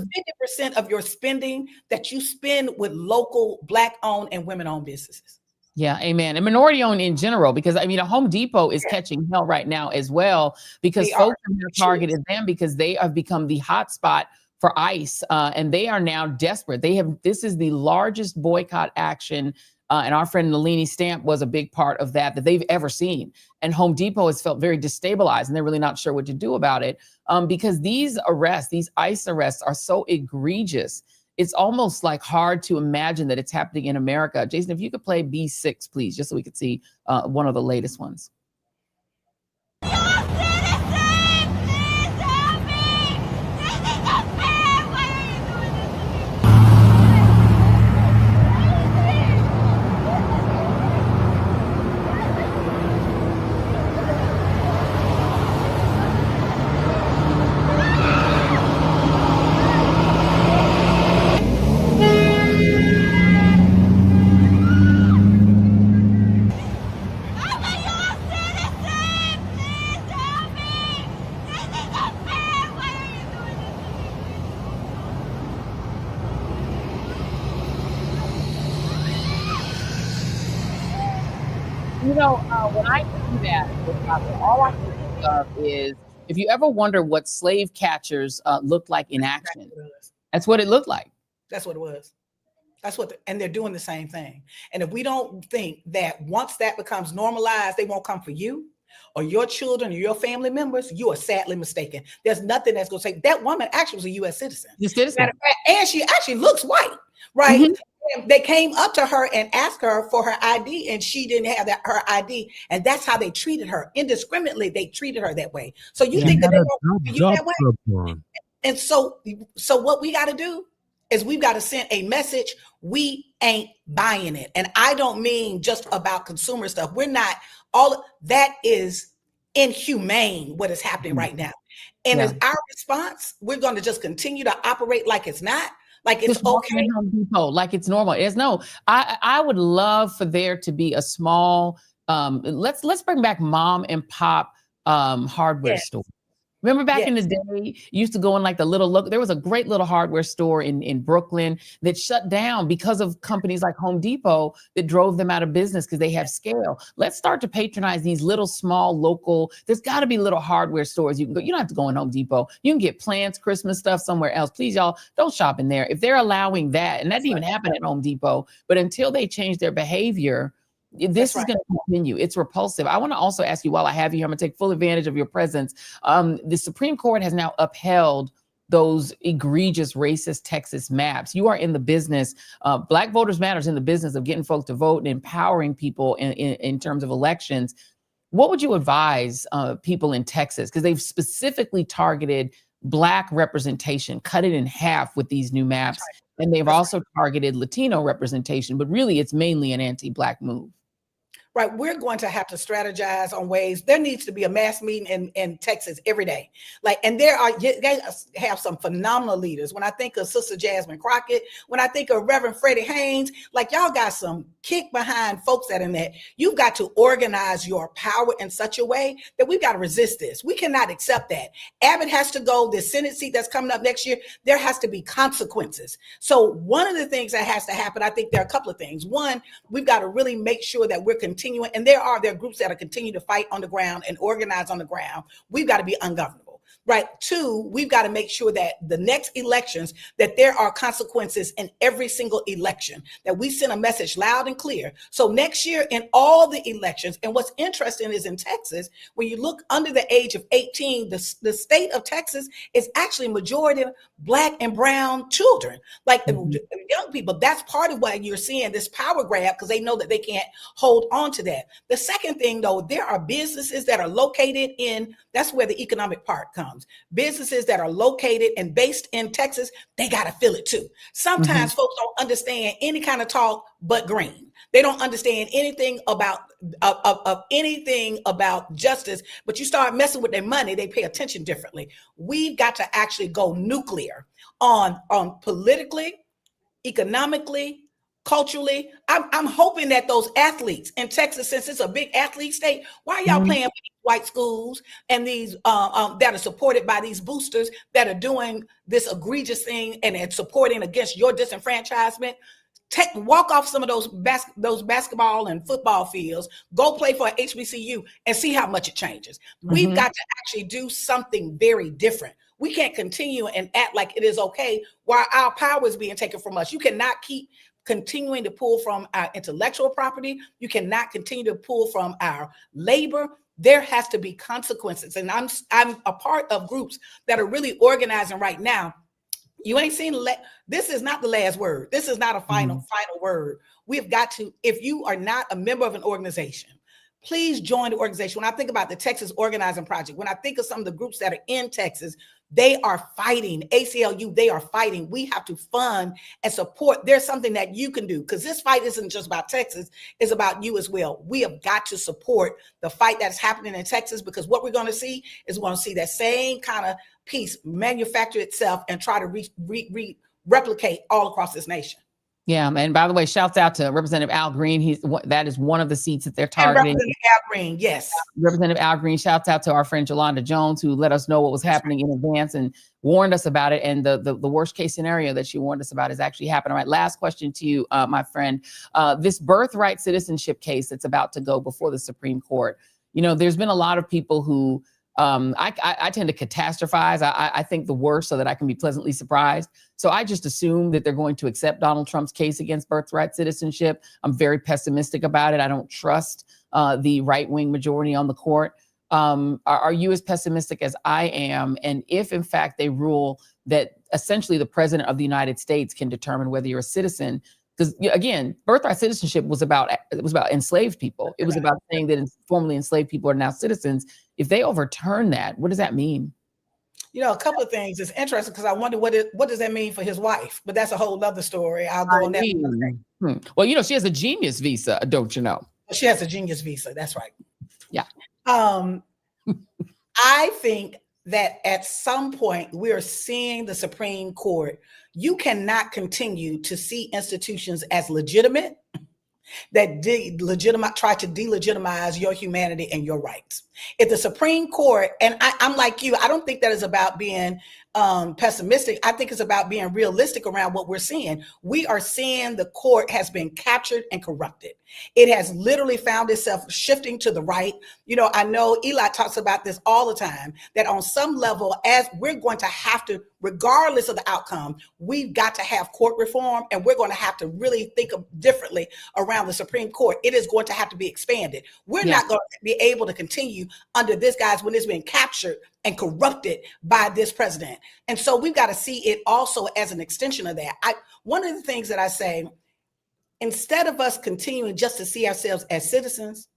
50% of your spending that you spend with local Black-owned and women-owned businesses. Yeah, amen. And minority owned in general, because Home Depot is catching hell right now as well, because folks have targeted them because they have become the hotspot for ICE, and they are now desperate. This is the largest boycott action, and our friend Nalini Stamp was a big part of that they've ever seen. And Home Depot has felt very destabilized, and they're really not sure what to do about it, because these ICE arrests are so egregious. It's almost like hard to imagine that it's happening in America. Jason, if you could play B6, please, just so we could see one of the latest ones. When I do that, all I can think of is, if you ever wonder what slave catchers looked like in action, that's what it looked like. That's what it was. And they're doing the same thing. And if we don't think that once that becomes normalized, they won't come for you or your children or your family members, you are sadly mistaken. There's nothing that's going to say that woman actually was a U.S. citizen. And she actually looks white, right? They came up to her and asked her for her ID, and she didn't have her ID, and that's how they treated her. Indiscriminately, they treated her that way. So you think that they won't treat you that way? And so what we got to do is we've got to send a message. We ain't buying it, and I don't mean just about consumer stuff. We're not. All that is inhumane. What is happening right now, and as our response, we're going to just continue to operate like it's not. Like it's okay. Home Depot, like it's normal. I would love for there to be a small, let's bring back mom and pop hardware store. Remember back in the day, you used to go in like there was a great little hardware store in Brooklyn that shut down because of companies like Home Depot that drove them out of business because they have scale. Let's start to patronize these little, small, local, there's got to be little hardware stores. You can go, you don't have to go in Home Depot. You can get plants, Christmas stuff somewhere else. Please, y'all, don't shop in there. If they're allowing that, and that didn't even happen at Home Depot, but until they change their behavior, this is going to continue. It's repulsive. I want to also ask you, while I have you here, I'm going to take full advantage of your presence. The Supreme Court has now upheld those egregious racist Texas maps. You are in the business, Black Voters Matters in the business of getting folks to vote and empowering people in terms of elections. What would you advise people in Texas? Because they've specifically targeted Black representation, cut it in half with these new maps. And they've also targeted Latino representation, but really it's mainly an anti-Black move. Right, we're going to have to strategize on ways. There needs to be a mass meeting in Texas every day. And they have some phenomenal leaders. When I think of Sister Jasmine Crockett, when I think of Reverend Freddie Haynes, y'all got some kick behind folks that in that. You've got to organize your power in such a way that we've got to resist this. We cannot accept that. Abbott has to go. The Senate seat that's coming up next year, there has to be consequences. So one of the things that has to happen, I think there are a couple of things. One, we've got to really make sure that we're continuing, and there are groups that are continuing to fight on the ground and organize on the ground. We've got to be ungovernable. right? Two, we've got to make sure that the next elections, that there are consequences in every single election, that we send a message loud and clear. So next year in all the elections, and what's interesting is in Texas, when you look under the age of 18, the state of Texas is actually majority of Black and brown children, like young people. That's part of why you're seeing this power grab, because they know that they can't hold on to that. The second thing, though, there are businesses that are located in, that's where the economic part comes. Businesses that are located and based in Texas, they got to feel it too. Sometimes folks don't understand any kind of talk but green. They don't understand anything about of anything about justice, but you start messing with their money, they pay attention differently. We've got to actually go nuclear on politically, economically, culturally. I'm hoping that those athletes in Texas, since it's a big athlete state, why are y'all playing with these white schools and these that are supported by these boosters that are doing this egregious thing and supporting against your disenfranchisement? Walk off some of those basketball and football fields, go play for HBCU and see how much it changes. We've got to actually do something very different. We can't continue and act like it is okay while our power is being taken from us. You cannot keep continuing to pull from our intellectual property. You cannot continue to pull from our labor. There has to be consequences. And I'm a part of groups that are really organizing right now. You ain't seen, this is not the last word. This is not a final word. We've got to, if you are not a member of an organization, please join the organization. When I think about the Texas Organizing Project, when I think of some of the groups that are in Texas, they are fighting. ACLU, they are fighting. We have to fund and support. There's something that you can do, because this fight isn't just about Texas, it's about you as well. We have got to support the fight that's happening in Texas, because what we're going to see is we're going to see that same kind of piece manufacture itself and try to replicate all across this nation. Yeah, and by the way, shouts out to Representative Al Green. That is one of the seats that they're targeting. And Representative Al Green, yes. Representative Al Green. Shouts out to our friend Jolanda Jones, who let us know what was happening in advance and warned us about it. And the worst case scenario that she warned us about is actually happening. All right, last question to you, my friend. This birthright citizenship case that's about to go before the Supreme Court. You know, there's been a lot of people who I tend to catastrophize. I think the worst so that I can be pleasantly surprised. So I just assume that they're going to accept Donald Trump's case against birthright citizenship. I'm very pessimistic about it. I don't trust the right-wing majority on the court. Are you as pessimistic as I am? And if, in fact, they rule that essentially the president of the United States can determine whether you're a citizen, because again, birthright citizenship was about enslaved people. It was about saying that formerly enslaved people are now citizens. If they overturn that, what does that mean? You know, a couple of things. It's interesting because I wonder what does that mean for his wife? But that's a whole other story. I'll go on that. Well, you know, she has a genius visa, don't you know? She has a genius visa. That's right. Yeah. I think that at some point we are seeing the Supreme Court. You cannot continue to see institutions as legitimate that try to delegitimize your humanity and your rights. If the Supreme Court, and I'm like you, I don't think that is about being pessimistic. I think it's about being realistic around what we're seeing. We are seeing the court has been captured and corrupted. It has literally found itself shifting to the right. You know, I know Eli talks about this all the time, that on some level, as we're going to have to, regardless of the outcome, we've got to have court reform, and we're going to have to really think differently around the Supreme Court. It is going to have to be expanded. We're not going to be able to continue under this guise when it's been captured and corrupted by this president. And so we've got to see it also as an extension of that. One of the things that I say, instead of us continuing just to see ourselves as citizens,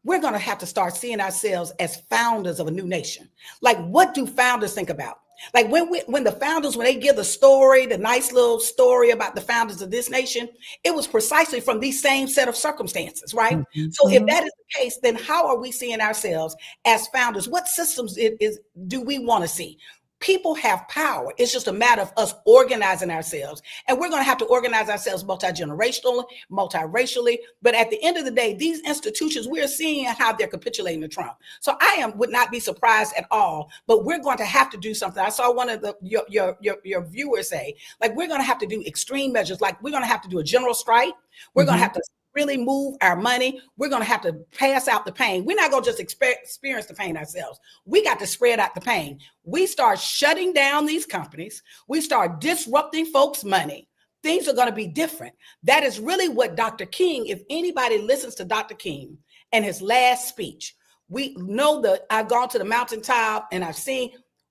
we're going to have to start seeing ourselves as founders of a new nation. Like, what do founders think about? Like when the founders, when they give the story, the nice little story about the founders of this nation, it was precisely from these same set of circumstances, right? So if that is the case, then how are we seeing ourselves as founders? What systems do we want to see? People have power. It's just a matter of us organizing ourselves. And we're going to have to organize ourselves multi-generationally, multiracially. But at the end of the day, these institutions, we're seeing how they're capitulating to Trump. So would not be surprised at all. But we're going to have to do something. I saw one of your viewers say, like, we're going to have to do extreme measures. Like, we're going to have to do a general strike. We're going to have to really move our money, we're going to have to pass out the pain. We're not going to just experience the pain ourselves. We got to spread out the pain. We start shutting down these companies. We start disrupting folks' money. Things are going to be different. That is really what Dr. King, if anybody listens to Dr. King and his last speech, we know that I've gone to the mountaintop and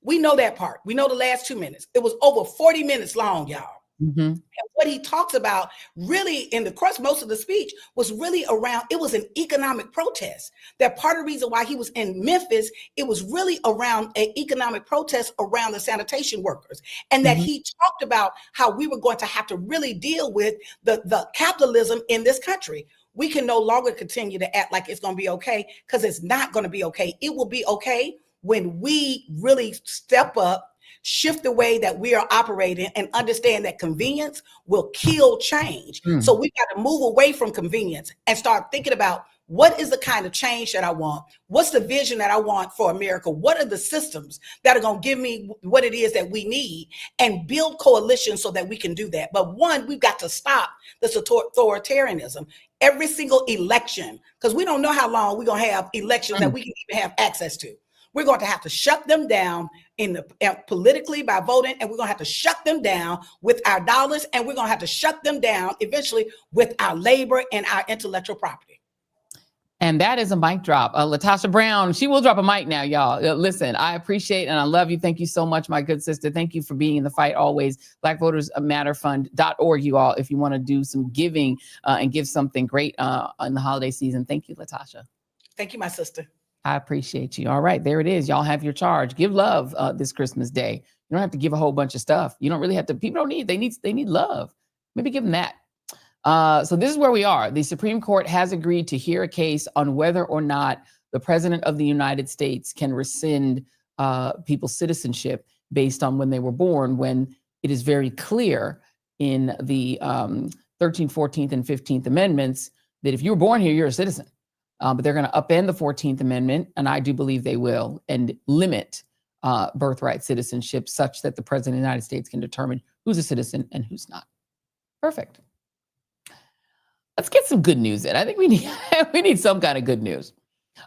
we know that part. We know the last 2 minutes. It was over 40 minutes long, y'all. Mm-hmm. And what he talks about really in the course, most of the speech was really around, it was an economic protest. That part of the reason why he was in Memphis, it was really around an economic protest around the sanitation workers. And that he talked about how we were going to have to really deal with the capitalism in this country. We can no longer continue to act like it's going to be okay, because it's not going to be okay. It will be okay when we really step up, shift the way that we are operating, and understand that convenience will kill change. So we got to move away from convenience and start thinking about, what is the kind of change that I want? What's the vision that I want for America? What are the systems that are going to give me what it is that we need, and build coalitions so that we can do that? But one, we've got to stop this authoritarianism. Every single election, because we don't know how long we're going to have elections that we can even have access to. We're going to have to shut them down politically by voting, and we're going to have to shut them down with our dollars, and we're going to have to shut them down eventually with our labor and our intellectual property. And that is a mic drop. LaTosha Brown, she will drop a mic now, y'all. Listen, I appreciate and I love you. Thank you so much, my good sister. Thank you for being in the fight always. Black Voters Matter Fund.org, you all, if you want to do some giving and give something great in the holiday season. Thank you, LaTosha. Thank you, my sister. I appreciate you. All right, there it is. Y'all have your charge. Give love this Christmas Day. You don't have to give a whole bunch of stuff. You don't really have to. People don't need. They need love. Maybe give them that. So this is where we are. The Supreme Court has agreed to hear a case on whether or not the President of the United States can rescind people's citizenship based on when they were born, when it is very clear in the 13th, 14th, and 15th Amendments that if you were born here, you're a citizen. But they're going to upend the 14th Amendment, and I do believe they will, and limit birthright citizenship such that the President of the United States can determine who's a citizen and who's not. Perfect. Let's get some good news in. I think we need some kind of good news.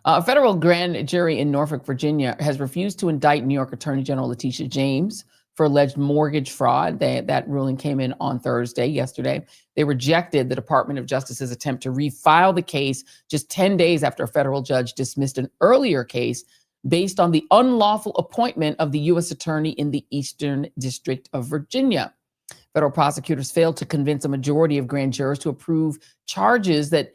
A federal grand jury in Norfolk, Virginia, has refused to indict New York Attorney General LaTosha James for alleged mortgage fraud. That ruling came in on yesterday. They rejected the Department of Justice's attempt to refile the case just 10 days after a federal judge dismissed an earlier case based on the unlawful appointment of the U.S. attorney in the Eastern District of Virginia. Federal prosecutors failed to convince a majority of grand jurors to approve charges that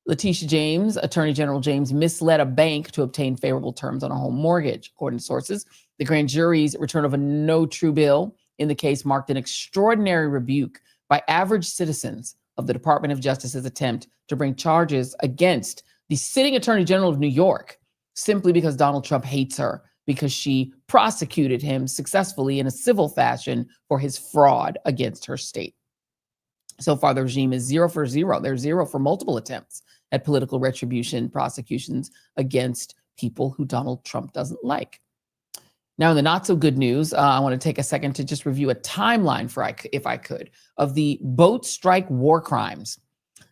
LaTosha James, Attorney General James, misled a bank to obtain favorable terms on a home mortgage. According to sources, the grand jury's return of a no true bill in the case marked an extraordinary rebuke by average citizens of the Department of Justice's attempt to bring charges against the sitting Attorney General of New York simply because Donald Trump hates her, because she prosecuted him successfully in a civil fashion for his fraud against her state. So far, the regime is 0 for 0. They're 0 for multiple attempts at political retribution prosecutions against people who Donald Trump doesn't like. Now, in the not so good news, I want to take a second to just review a timeline, if I could, of the boat strike war crimes.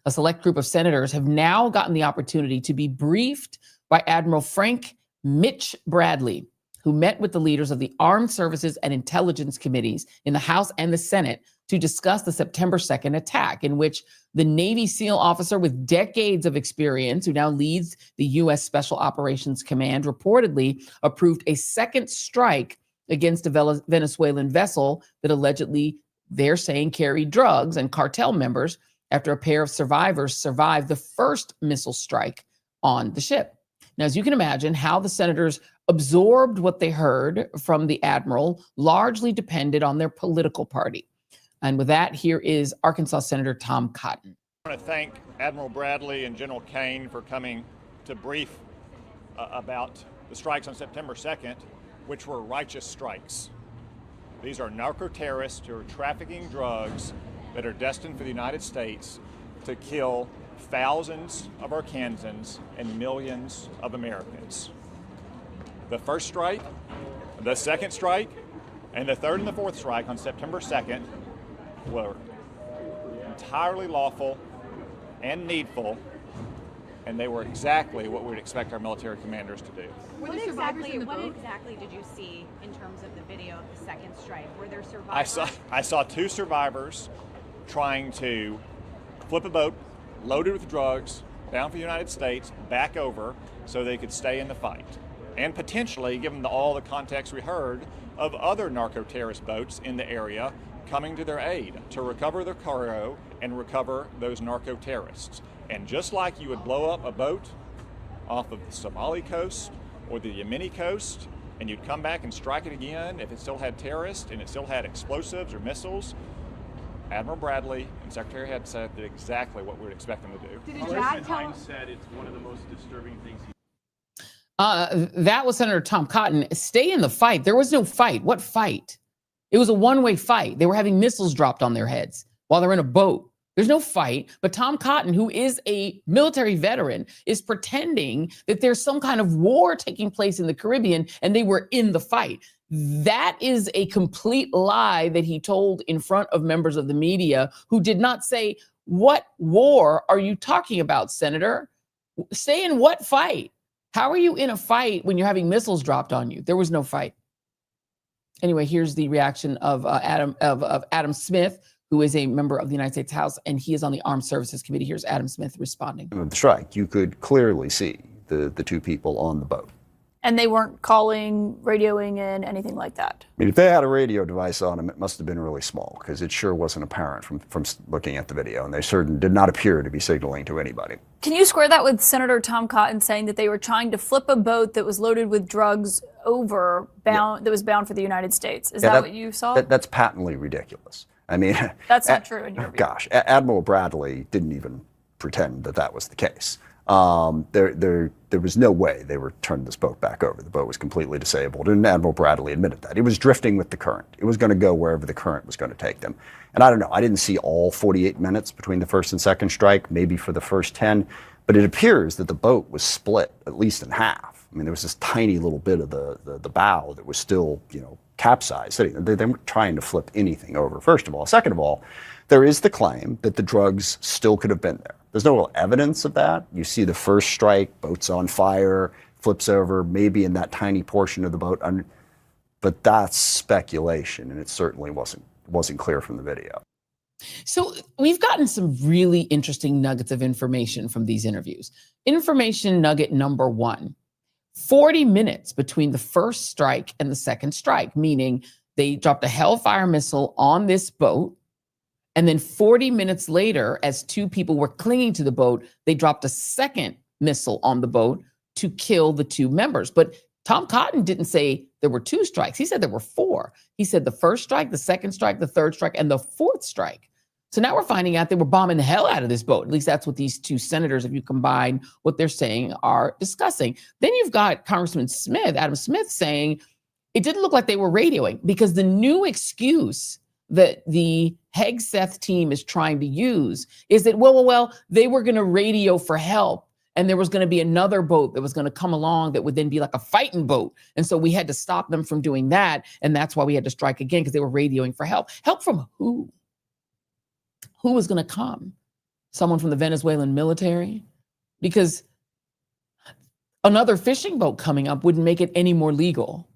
A select group of senators have now gotten the opportunity to be briefed by Admiral Frank Mitch Bradley, who met with the leaders of the Armed Services and Intelligence Committees in the House and the Senate to discuss the September 2nd attack, in which the Navy SEAL officer with decades of experience, who now leads the U.S. Special Operations Command, reportedly approved a second strike against a Venezuelan vessel that allegedly, they're saying, carried drugs and cartel members after a pair of survivors survived the first missile strike on the ship. Now, as you can imagine, how the senators absorbed what they heard from the admiral largely depended on their political party. And with that, here is Arkansas Senator Tom Cotton. I want to thank Admiral Bradley and General Kane for coming to brief about the strikes on September 2nd, which were righteous strikes. These are narco-terrorists who are trafficking drugs that are destined for the United States to kill thousands of Arkansans and millions of Americans. The first strike, the second strike, and the third and the fourth strike on September 2nd were entirely lawful and needful, and they were exactly what we'd expect our military commanders to do. What exactly did you see in terms of the video of the second strike? Were there survivors? I saw 2 survivors trying to flip a boat loaded with drugs bound for the United States back over so they could stay in the fight. And potentially, given all the context we heard, of other narco-terrorist boats in the area coming to their aid to recover their cargo and recover those narco-terrorists. And just like you would blow up a boat off of the Somali coast or the Yemeni coast, and you'd come back and strike it again if it still had terrorists and it still had explosives or missiles, Admiral Bradley and Secretary Head said that exactly what we would expect them to do. Did Jack said it's one of the most disturbing things that was Senator Tom Cotton. Stay in the fight. There was no fight. What fight? It was a one-way fight. They were having missiles dropped on their heads while they're in a boat. There's no fight. But Tom Cotton, who is a military veteran, is pretending that there's some kind of war taking place in the Caribbean and they were in the fight. That is a complete lie that he told in front of members of the media who did not say, what war are you talking about, Senator? Stay in what fight? How are you in a fight when you're having missiles dropped on you? There was no fight. Anyway, here's the reaction of Adam Smith, who is a member of the United States House, and he is on the Armed Services Committee. Here's Adam Smith responding. The strike, you could clearly see the 2 people on the boat. And they weren't calling, radioing in, anything like that? I mean, if they had a radio device on them, it must have been really small, because it sure wasn't apparent from looking at the video, and they certainly did not appear to be signaling to anybody. Can you square that with Senator Tom Cotton saying that they were trying to flip a boat that was loaded with drugs over, that was bound for the United States? Is that what you saw? That's patently ridiculous. I mean, that's not true in your view. Gosh, Admiral Bradley didn't even pretend that was the case. There was no way they were turning this boat back over. The boat was completely disabled, and Admiral Bradley admitted that. It was drifting with the current. It was going to go wherever the current was going to take them. And I don't know, I didn't see all 48 minutes between the first and second strike, maybe for the first 10, but it appears that the boat was split at least in half. I mean, there was this tiny little bit of the bow that was still, capsized. They weren't trying to flip anything over, first of all. Second of all, there is the claim that the drugs still could have been there. There's no real evidence of that. You see the first strike, boat's on fire, flips over, maybe in that tiny portion of the boat. But that's speculation, and it certainly wasn't clear from the video. So we've gotten some really interesting nuggets of information from these interviews. Information nugget number 1, 40 minutes between the first strike and the second strike, meaning they dropped a Hellfire missile on this boat. And then 40 minutes later, as 2 people were clinging to the boat, they dropped a second missile on the boat to kill the 2 members. But Tom Cotton didn't say there were 2 strikes. He said there were 4. He said the first strike, the second strike, the third strike, and the fourth strike. So now we're finding out they were bombing the hell out of this boat. At least that's what these 2 senators, if you combine what they're saying, are discussing. Then you've got Congressman Smith, Adam Smith, saying it didn't look like they were radioing, because the new excuse that the Hegseth team is trying to use is that, well, they were going to radio for help, and there was going to be another boat that was going to come along that would then be like a fighting boat. And so we had to stop them from doing that. And that's why we had to strike again, because they were radioing for help. Help from who? Who was going to come? Someone from the Venezuelan military? Because another fishing boat coming up wouldn't make it any more legal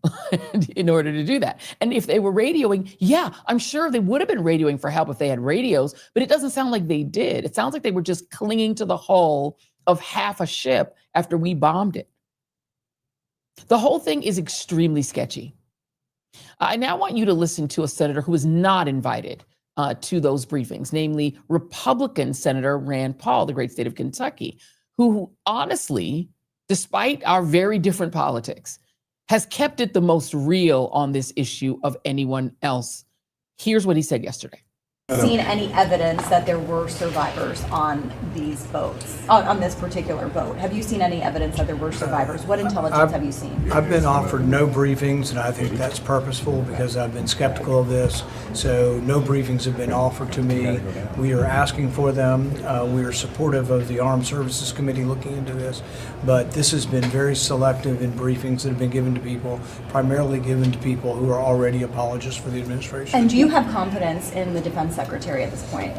in order to do that. And if they were radioing, yeah, I'm sure they would have been radioing for help if they had radios, but it doesn't sound like they did. It sounds like they were just clinging to the hull of half a ship after we bombed it. The whole thing is extremely sketchy. I now want you to listen to a senator who was not invited to those briefings, namely Republican Senator Rand Paul, the great state of Kentucky, who honestly, despite our very different politics, has kept it the most real on this issue of anyone else. Here's what he said yesterday. Seen any evidence that there were survivors on these boats, on this particular boat? Have you seen any evidence that there were survivors? What intelligence have you seen? I've been offered no briefings, and I think that's purposeful because I've been skeptical of this. So no briefings have been offered to me. We are asking for them. We are supportive of the Armed Services Committee looking into this, but this has been very selective in briefings that have been given to people, primarily given to people who are already apologists for the administration. And do you have confidence in the Defense Secretary at this point?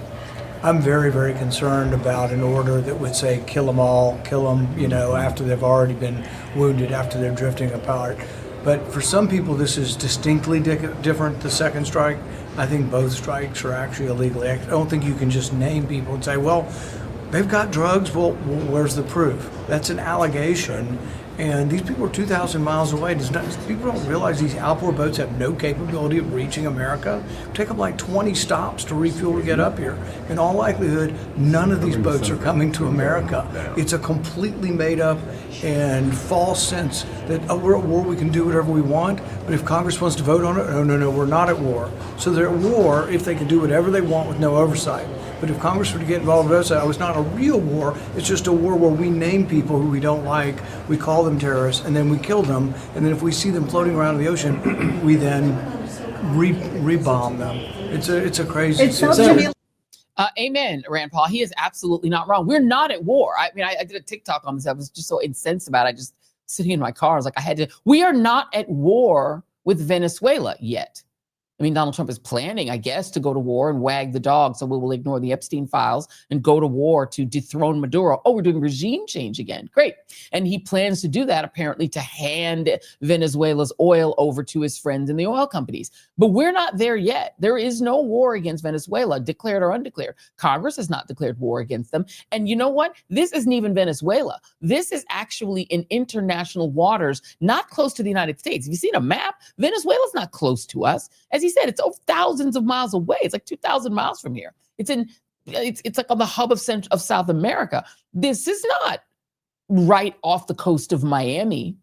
I'm very, very concerned about an order that would say kill them all, kill them, you know, after they've already been wounded, after they're drifting apart. But for some people, this is distinctly different, the second strike. I think both strikes are actually illegal. I don't think you can just name people and say, well, they've got drugs, well, where's the proof? That's an allegation. And these people are 2,000 miles away. People don't realize these outboard boats have no capability of reaching America. It take them like 20 stops to refuel to get up here. In all likelihood, none of these boats are coming to America. It's a completely made up and false sense that, oh, we're at war, we can do whatever we want, but if Congress wants to vote on it, no, we're not at war. So they're at war if they can do whatever they want with no oversight. But if Congress were to get involved with oversight, it's not a real war, it's just a war where we name people who we don't like, we call them terrorists, and then we kill them, and then if we see them floating around in the ocean, we then re-bomb them. It's a crazy situation. Amen, Rand Paul. He is absolutely not wrong. We're not at war. I mean, I did a TikTok on this. I was just so incensed about it. I just sitting in my car, I was like, we are not at war with Venezuela yet. I mean, Donald Trump is planning, I guess, to go to war and wag the dog. So we will ignore the Epstein files and go to war to dethrone Maduro. Oh, we're doing regime change again. Great. And he plans to do that, apparently, to hand Venezuela's oil over to his friends in the oil companies. But we're not there yet. There is no war against Venezuela, declared or undeclared. Congress has not declared war against them. And you know what? This isn't even Venezuela. This is actually in international waters, not close to the United States. If you've seen a map, Venezuela's not close to us. As he said, it's over thousands of miles away. It's like 2,000 miles from here. It's like on the hub of South America. This is not right off the coast of Miami.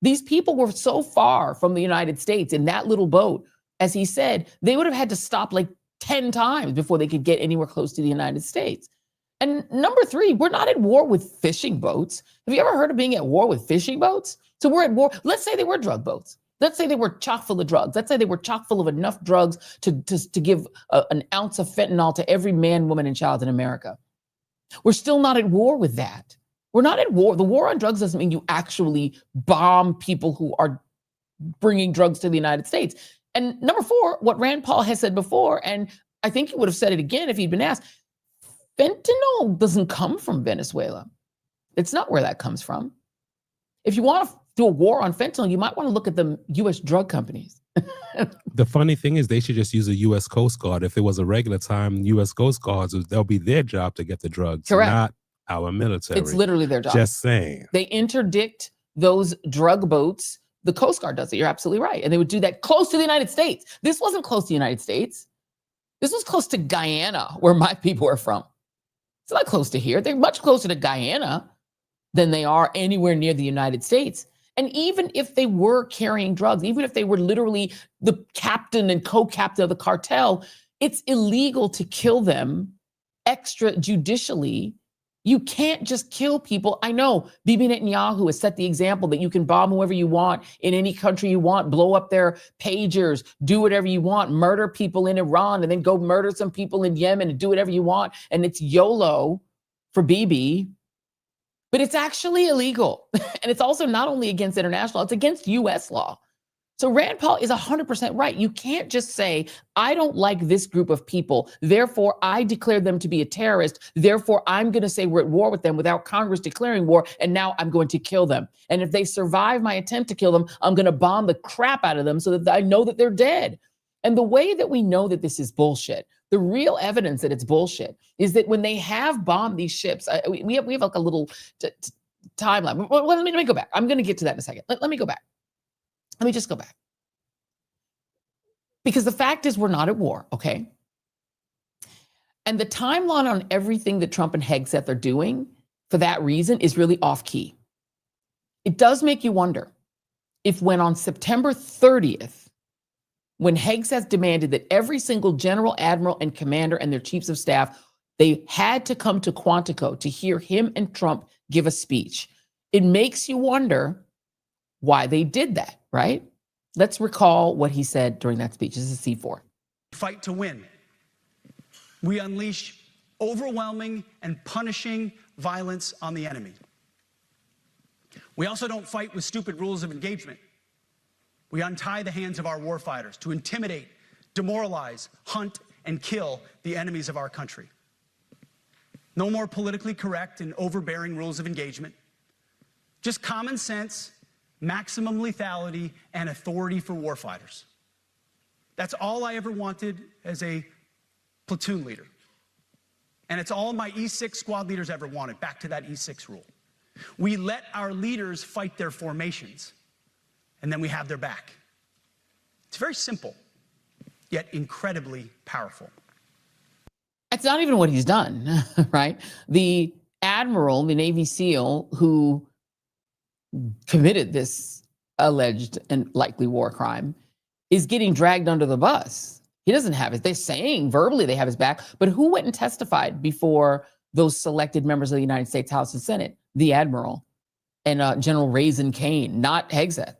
These people were so far from the United States in that little boat. As he said, they would have had to stop like 10 times before they could get anywhere close to the United States. And number three, we're not at war with fishing boats. Have you ever heard of being at war with fishing boats? So we're at war. Let's say they were drug boats. Let's say they were chock full of drugs. Let's say they were chock full of enough drugs to give an ounce of fentanyl to every man, woman, and child in America. We're still not at war with that. We're not at war. The war on drugs doesn't mean you actually bomb people who are bringing drugs to the United States. And number four, what Rand Paul has said before, and I think he would have said it again if he'd been asked, fentanyl doesn't come from Venezuela. It's not where that comes from. If you want to do a war on fentanyl, you might want to look at the U.S. drug companies. The funny thing is they should just use a U.S. Coast Guard. If it was a regular time, U.S. Coast Guards, they'll be their job to get the drugs, correct, not our military. It's literally their job. Just saying. They interdict those drug boats. The Coast Guard does it. You're absolutely right. And they would do that close to the United States. This wasn't close to the United States. This was close to Guyana, where my people are from. It's not close to here. They're much closer to Guyana than they are anywhere near the United States. And even if they were carrying drugs, even if they were literally the captain and co-captain of the cartel, it's illegal to kill them extrajudicially. You can't just kill people. I know Bibi Netanyahu has set the example that you can bomb whoever you want in any country you want, blow up their pagers, do whatever you want, murder people in Iran, and then go murder some people in Yemen and do whatever you want. And it's YOLO for Bibi. But it's actually illegal. And it's also not only against international, it's against US law. So Rand Paul is 100% right. You can't just say, I don't like this group of people, therefore I declare them to be a terrorist, therefore I'm going to say we're at war with them without Congress declaring war, and now I'm going to kill them. And if they survive my attempt to kill them, I'm going to bomb the crap out of them so that I know that they're dead. And the way that we know that this is bullshit, the real evidence that it's bullshit, is that when they have bombed these ships, we have like a little timeline. Well, let me go back. I'm going to get to that in a second. Let me go back. Let me just go back. Because the fact is we're not at war, okay? And the timeline on everything that Trump and Hegseth are doing for that reason is really off key. It does make you wonder if when on September 30th, when Hegseth demanded that every single general, admiral, and commander and their chiefs of staff, they had to come to Quantico to hear him and Trump give a speech. It makes you wonder why they did that, right? Let's recall what he said during that speech. This is C4. Fight to win. We unleash overwhelming and punishing violence on the enemy. We also don't fight with stupid rules of engagement. We untie the hands of our warfighters to intimidate, demoralize, hunt, and kill the enemies of our country. No more politically correct and overbearing rules of engagement. Just common sense, maximum lethality, and authority for warfighters. That's all I ever wanted as a platoon leader. And it's all my E6 squad leaders ever wanted, back to that E6 rule. We let our leaders fight their formations, and then we have their back. It's very simple, yet incredibly powerful. That's not even what he's done, right? The admiral, the Navy SEAL who committed this alleged and likely war crime is getting dragged under the bus. He doesn't have it. They're saying verbally they have his back, but who went and testified before those selected members of the United States House and Senate? The admiral and General Raisin Kane, not Hegseth.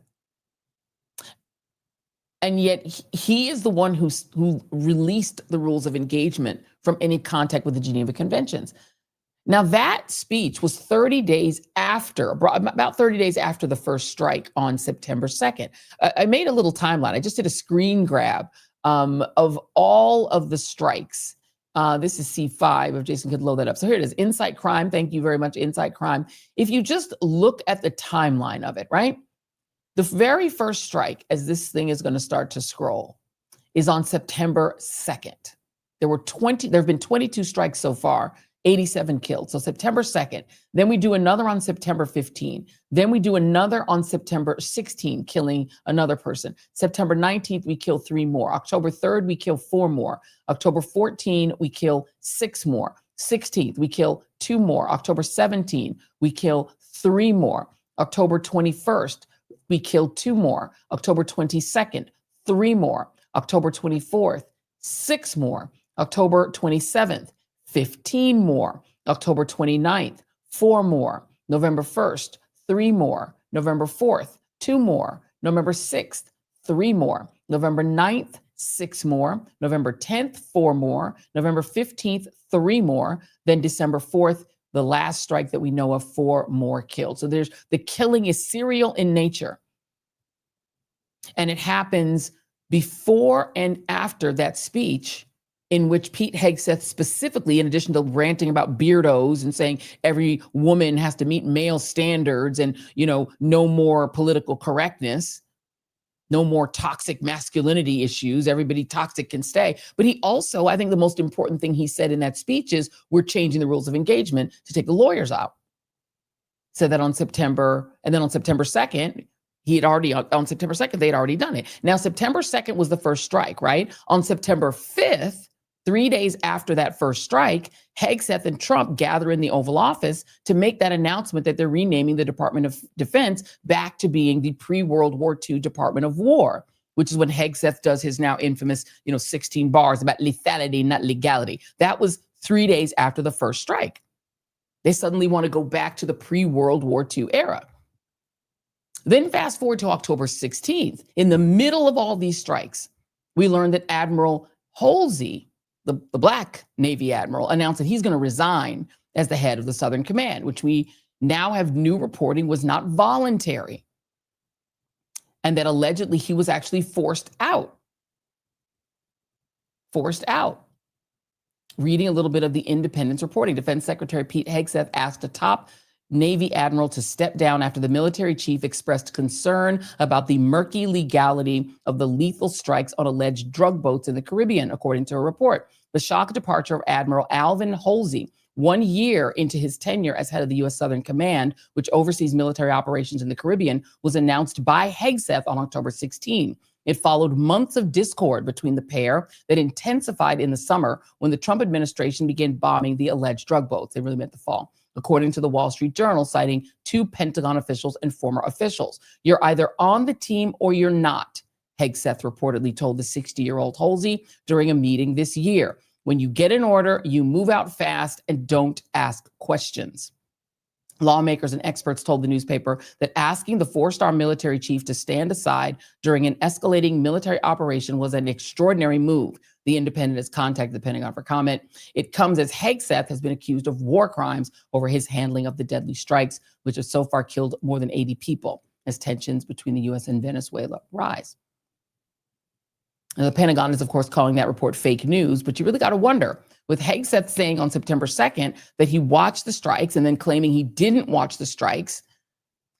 And yet he is the one who released the rules of engagement from any contact with the Geneva Conventions. Now that speech was 30 days after, about 30 days after the first strike on September 2nd. I made a little timeline. I just did a screen grab of all of the strikes. This is C5, if Jason could load that up. So here it is, Insight Crime. Thank you very much, Insight Crime. If you just look at the timeline of it, right? The very first strike, as this thing is going to start to scroll, is on September 2nd. There have been 22 strikes so far, 87 killed. So September 2nd. Then we do another on September 15. Then we do another on September 16, killing another person. September 19th, we kill 3 more. October 3rd, we kill 4 more. October 14th, we kill 6 more. 16th, we kill 2 more. October 17th, we kill 3 more. October 21st, we killed 2 more. October 22nd, 3 more. October 24th, 6 more. October 27th, 15 more. October 29th, 4 more. November 1st, 3 more. November 4th, 2 more. November 6th, 3 more. November 9th, 6 more. November 10th, 4 more. November 15th, 3 more. Then December 4th, the last strike that we know of, 4 more killed. So the killing is serial in nature. And it happens before and after that speech in which Pete Hegseth specifically, in addition to ranting about beardos and saying every woman has to meet male standards and, no more political correctness, no more toxic masculinity issues, everybody toxic can stay. But he also, I think the most important thing he said in that speech is we're changing the rules of engagement to take the lawyers out. Said that on September, and then on September 2nd, on September 2nd, they had already done it. Now, September 2nd was the first strike, right? On September 5th, 3 days after that first strike, Hegseth and Trump gather in the Oval Office to make that announcement that they're renaming the Department of Defense back to being the pre-World War II Department of War, which is when Hegseth does his now infamous, 16 bars about lethality, not legality. That was 3 days after the first strike. They suddenly want to go back to the pre-World War II era. Then fast forward to October 16th. In the middle of all these strikes, we learned that Admiral Halsey, the Black Navy admiral, announced that he's going to resign as the head of the Southern Command, which we now have new reporting was not voluntary. And that allegedly he was actually forced out. Reading a little bit of the Independent's reporting, Defense Secretary Pete Hegseth asked a top Navy admiral to step down after the military chief expressed concern about the murky legality of the lethal strikes on alleged drug boats in the Caribbean, according to a report. The shock departure of Admiral Alvin Halsey, 1 year into his tenure as head of the U.S. Southern Command, which oversees military operations in the Caribbean, was announced by Hegseth on October 16. It followed months of discord between the pair that intensified in the summer when the Trump administration began bombing the alleged drug boats. They really meant the fall, according to the Wall Street Journal, citing 2 Pentagon officials and former officials. You're either on the team or you're not, Hegseth reportedly told the 60-year-old Halsey during a meeting this year. When you get an order, you move out fast and don't ask questions. Lawmakers and experts told the newspaper that asking the 4-star military chief to stand aside during an escalating military operation was an extraordinary move. The Independent has contacted the Pentagon for comment. It comes as Hegseth has been accused of war crimes over his handling of the deadly strikes, which have so far killed more than 80 people as tensions between the U.S. and Venezuela rise. And the Pentagon is, of course, calling that report fake news, but you really got to wonder, with Hegseth saying on September 2nd that he watched the strikes and then claiming he didn't watch the strikes,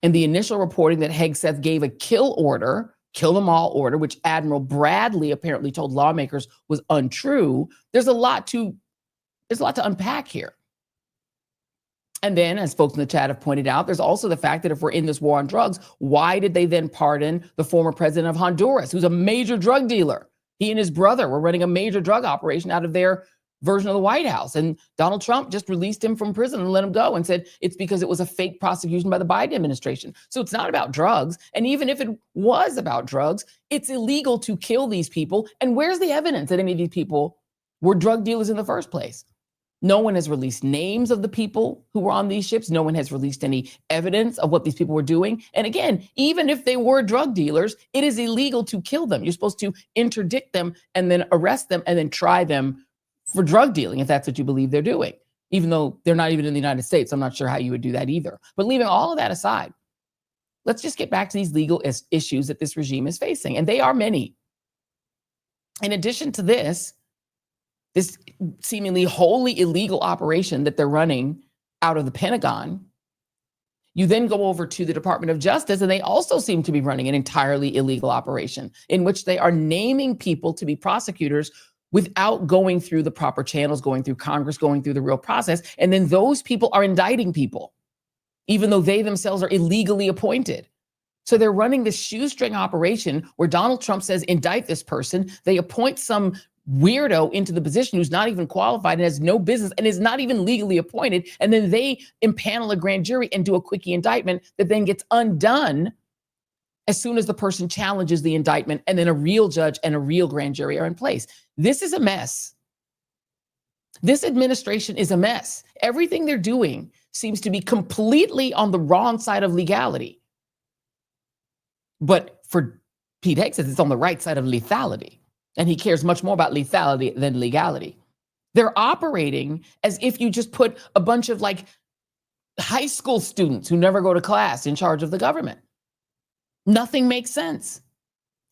and the initial reporting that Hegseth gave a kill them all order, which Admiral Bradley apparently told lawmakers was untrue. There's a lot to unpack here. And then, as folks in the chat have pointed out, there's also the fact that if we're in this war on drugs, why did they then pardon the former president of Honduras, who's a major drug dealer? He and his brother were running a major drug operation out of their version of the White House. And Donald Trump just released him from prison and let him go and said it's because it was a fake prosecution by the Biden administration. So it's not about drugs. And even if it was about drugs, it's illegal to kill these people. And where's the evidence that any of these people were drug dealers in the first place? No one has released names of the people who were on these ships. No one has released any evidence of what these people were doing. And again, even if they were drug dealers, it is illegal to kill them. You're supposed to interdict them and then arrest them and then try them for drug dealing, if that's what you believe they're doing, even though they're not even in the United States. I'm not sure how you would do that either. But leaving all of that aside, let's just get back to these legal issues that this regime is facing. And they are many. In addition to this seemingly wholly illegal operation that they're running out of the Pentagon, you then go over to the Department of Justice, and they also seem to be running an entirely illegal operation in which they are naming people to be prosecutors without going through the proper channels, going through Congress, going through the real process. And then those people are indicting people, even though they themselves are illegally appointed. So they're running this shoestring operation where Donald Trump says, indict this person. They appoint some weirdo into the position who's not even qualified and has no business and is not even legally appointed. And then they impanel a grand jury and do a quickie indictment that then gets undone as soon as the person challenges the indictment, and then a real judge and a real grand jury are in place. This is a mess. This administration is a mess. Everything they're doing seems to be completely on the wrong side of legality. But for Pete Hegseth, it's on the right side of lethality. And he cares much more about lethality than legality. They're operating as if you just put a bunch of like high school students who never go to class in charge of the government. Nothing makes sense.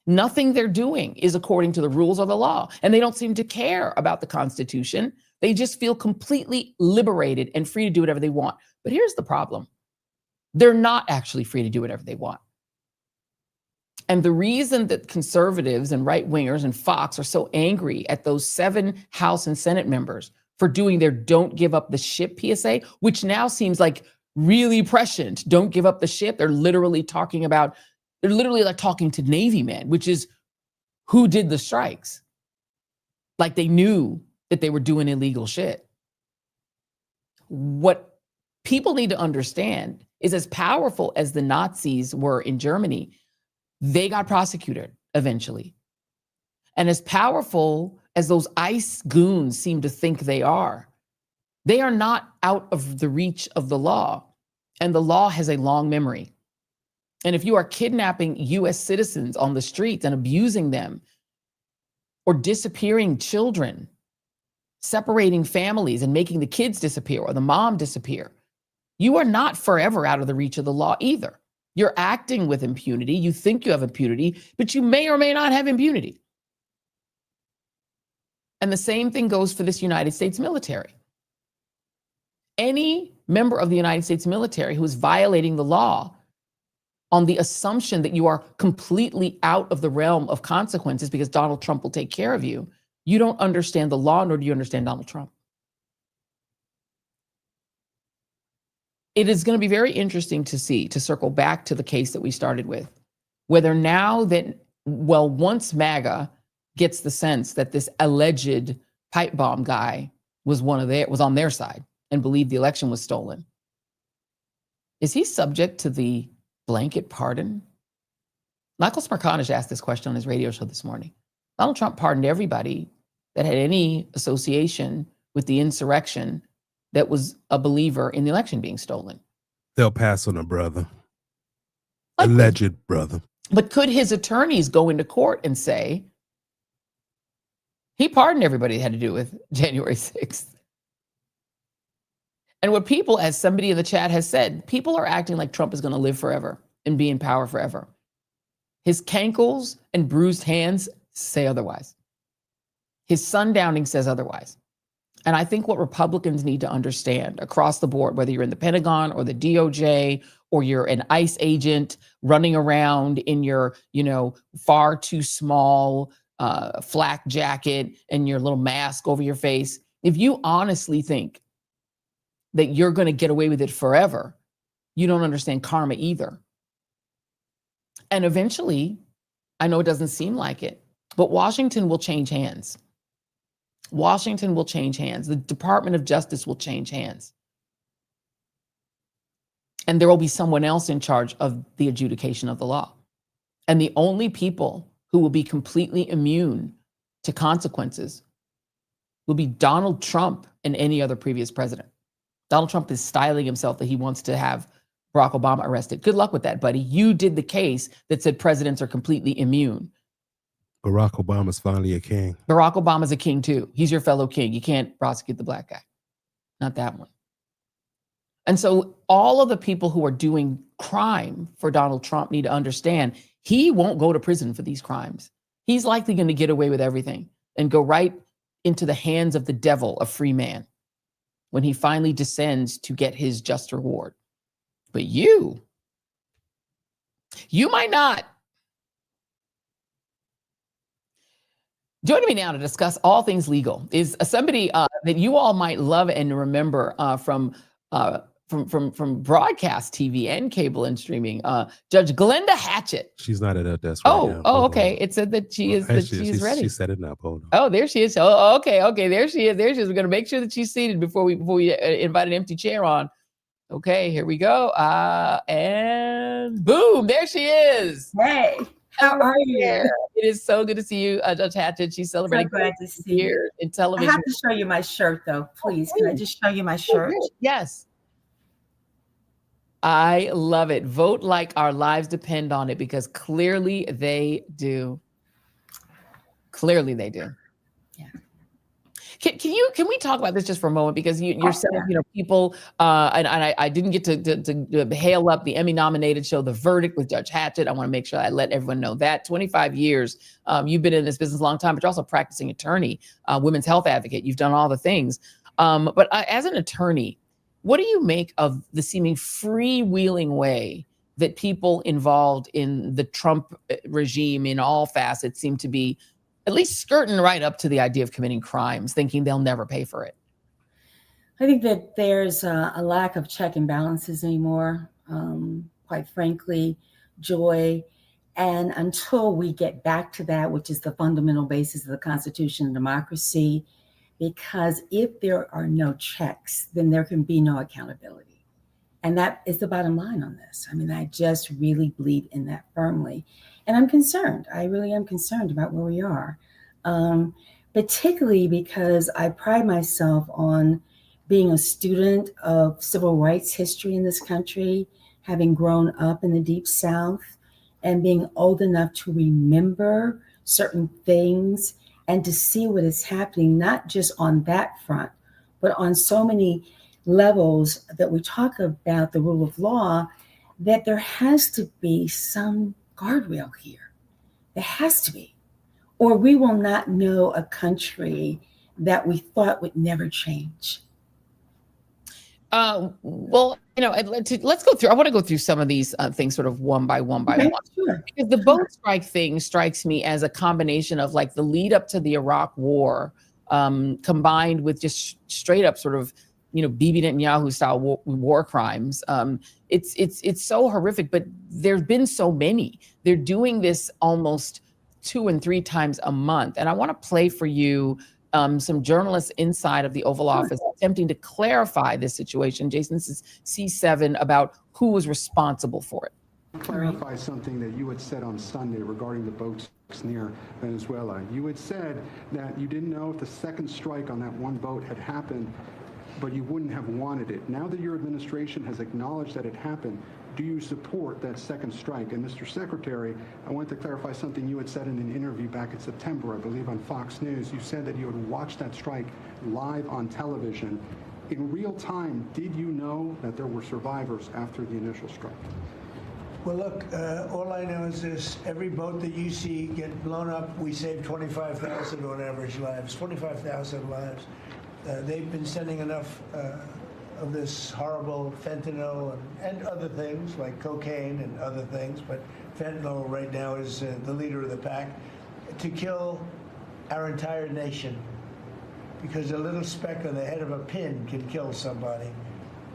Nothing they're doing is according to the rules of the law. And they don't seem to care about the Constitution. They just feel completely liberated and free to do whatever they want. But here's the problem. They're not actually free to do whatever they want. And the reason that conservatives and right-wingers and Fox are so angry at those 7 House and Senate members for doing their Don't Give Up the Ship PSA, which now seems like really prescient. Don't give up the ship. They're literally like talking to Navy men, which is who did the strikes. Like they knew that they were doing illegal shit. What people need to understand is, as powerful as the Nazis were in Germany, they got prosecuted eventually. And as powerful as those ICE goons seem to think they are not out of the reach of the law. And the law has a long memory. And if you are kidnapping US citizens on the streets and abusing them, or disappearing children, separating families and making the kids disappear or the mom disappear, you are not forever out of the reach of the law either. You're acting with impunity. You think you have impunity, but you may or may not have impunity. And the same thing goes for this United States military. Any member of the United States military who is violating the law on the assumption that you are completely out of the realm of consequences because Donald Trump will take care of you, you don't understand the law, nor do you understand Donald Trump. It is going to be very interesting to see, to circle back to the case that we started with, whether now that, well, once MAGA gets the sense that this alleged pipe bomb guy was on their side and believed the election was stolen, is he subject to the blanket pardon? Michael Smerconish asked this question on his radio show this morning. Donald Trump pardoned everybody that had any association with the insurrection that was a believer in the election being stolen. They'll pass on a brother. Alleged brother. But could his attorneys go into court and say, he pardoned everybody that had to do with January 6th? And what people, as somebody in the chat has said, people are acting like Trump is going to live forever and be in power forever. His cankles and bruised hands say otherwise. His sundowning says otherwise. And I think what Republicans need to understand across the board, whether you're in the Pentagon or the DOJ, or you're an ICE agent running around in your, far too small flak jacket and your little mask over your face, if you honestly think that you're going to get away with it forever, you don't understand karma either. And eventually, I know it doesn't seem like it, but Washington will change hands. Washington will change hands. The Department of Justice will change hands. And there will be someone else in charge of the adjudication of the law. And the only people who will be completely immune to consequences will be Donald Trump and any other previous president. Donald Trump is styling himself that he wants to have Barack Obama arrested. Good luck with that, buddy. You did the case that said presidents are completely immune. Barack Obama's finally a king. Barack Obama's a king too. He's your fellow king. You can't prosecute the black guy. Not that one. And so all of the people who are doing crime for Donald Trump need to understand he won't go to prison for these crimes. He's likely going to get away with everything and go right into the hands of the devil, a free man, when he finally descends to get his just reward. But you might not. Joining me now to discuss all things legal is somebody that you all might love and remember from broadcast TV and cable and streaming. Judge Glenda Hatchett. She's not at her desk right now. Oh, okay. It said that she is ready. She set it up. Hold on. Oh, there she is. Oh, okay. There she is. We're going to make sure that she's seated before we invite an empty chair on. Okay, here we go. And boom, there she is. Hey. How are you? It is so good to see you, Judge Hatchett. She's celebrating 50 years in television. I have to show you my shirt, though. Please, can I just show you my shirt? Yes. I love it. Vote like our lives depend on it, because clearly they do. Clearly they do. Yeah. Can we talk about this just for a moment, because you're saying, people and I didn't get to hail up the Emmy-nominated show, The Verdict, with Judge Hatchett. I want to make sure I let everyone know that 25 years, you've been in this business a long time, but you're also a practicing attorney, women's health advocate. You've done all the things. But as an attorney, what do you make of the seeming freewheeling way that people involved in the Trump regime in all facets seem to be at least skirting right up to the idea of committing crimes, thinking they'll never pay for it? I think that there's a lack of check and balances anymore, quite frankly, Joy. And until we get back to that, which is the fundamental basis of the Constitution and democracy, because if there are no checks, then there can be no accountability. And that is the bottom line on this. I mean, I just really believe in that firmly. And I'm concerned. I really am concerned about where we are, particularly because I pride myself on being a student of civil rights history in this country, having grown up in the Deep South and being old enough to remember certain things and to see what is happening, not just on that front, but on so many levels that we talk about the rule of law, that there has to be some guardrail here. There has to be, or we will not know a country that we thought would never change. Well, let's go through. I want to go through some of these things sort of one by one. Sure. Because the boat strike thing strikes me as a combination of like the lead up to the Iraq War, combined with just straight up sort of, Bibi Netanyahu style war crimes. It's so horrific, but there's been so many. They're doing this almost 2 and 3 times a month. And I want to play for you some journalists inside of the Oval Office attempting to clarify this situation. Jason, this is C7 about who was responsible for it. Clarify something that you had said on Sunday regarding the boats near Venezuela. You had said that you didn't know if the second strike on that one boat had happened, but you wouldn't have wanted it. Now that your administration has acknowledged that it happened, do you support that second strike? And Mr. Secretary, I want to clarify something you had said in an interview back in September, I believe on Fox News. You said that you had watched that strike live on television. In real time, did you know that there were survivors after the initial strike? Well, look, all I know is this. Every boat that you see get blown up, we save 25,000 on average lives. 25,000 lives. They've been sending enough of this horrible fentanyl and other things like cocaine and other things, but fentanyl right now is the leader of the pack, to kill our entire nation. Because a little speck on the head of a pin can kill somebody.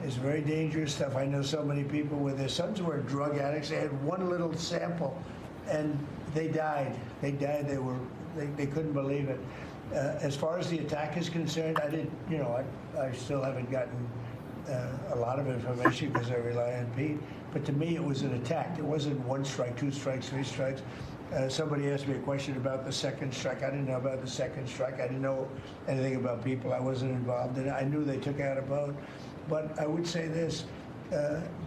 It's very dangerous stuff. I know so many people where their sons were drug addicts. They had one little sample, and they died. They died. They couldn't believe it. As far as the attack is concerned, I still haven't gotten a lot of information because I rely on Pete. But to me, it was an attack. It wasn't one strike, two strikes, three strikes. Somebody asked me a question about the second strike. I didn't know about the second strike. I didn't know anything about people. I wasn't involved in it. I knew they took out a boat. But I would say this,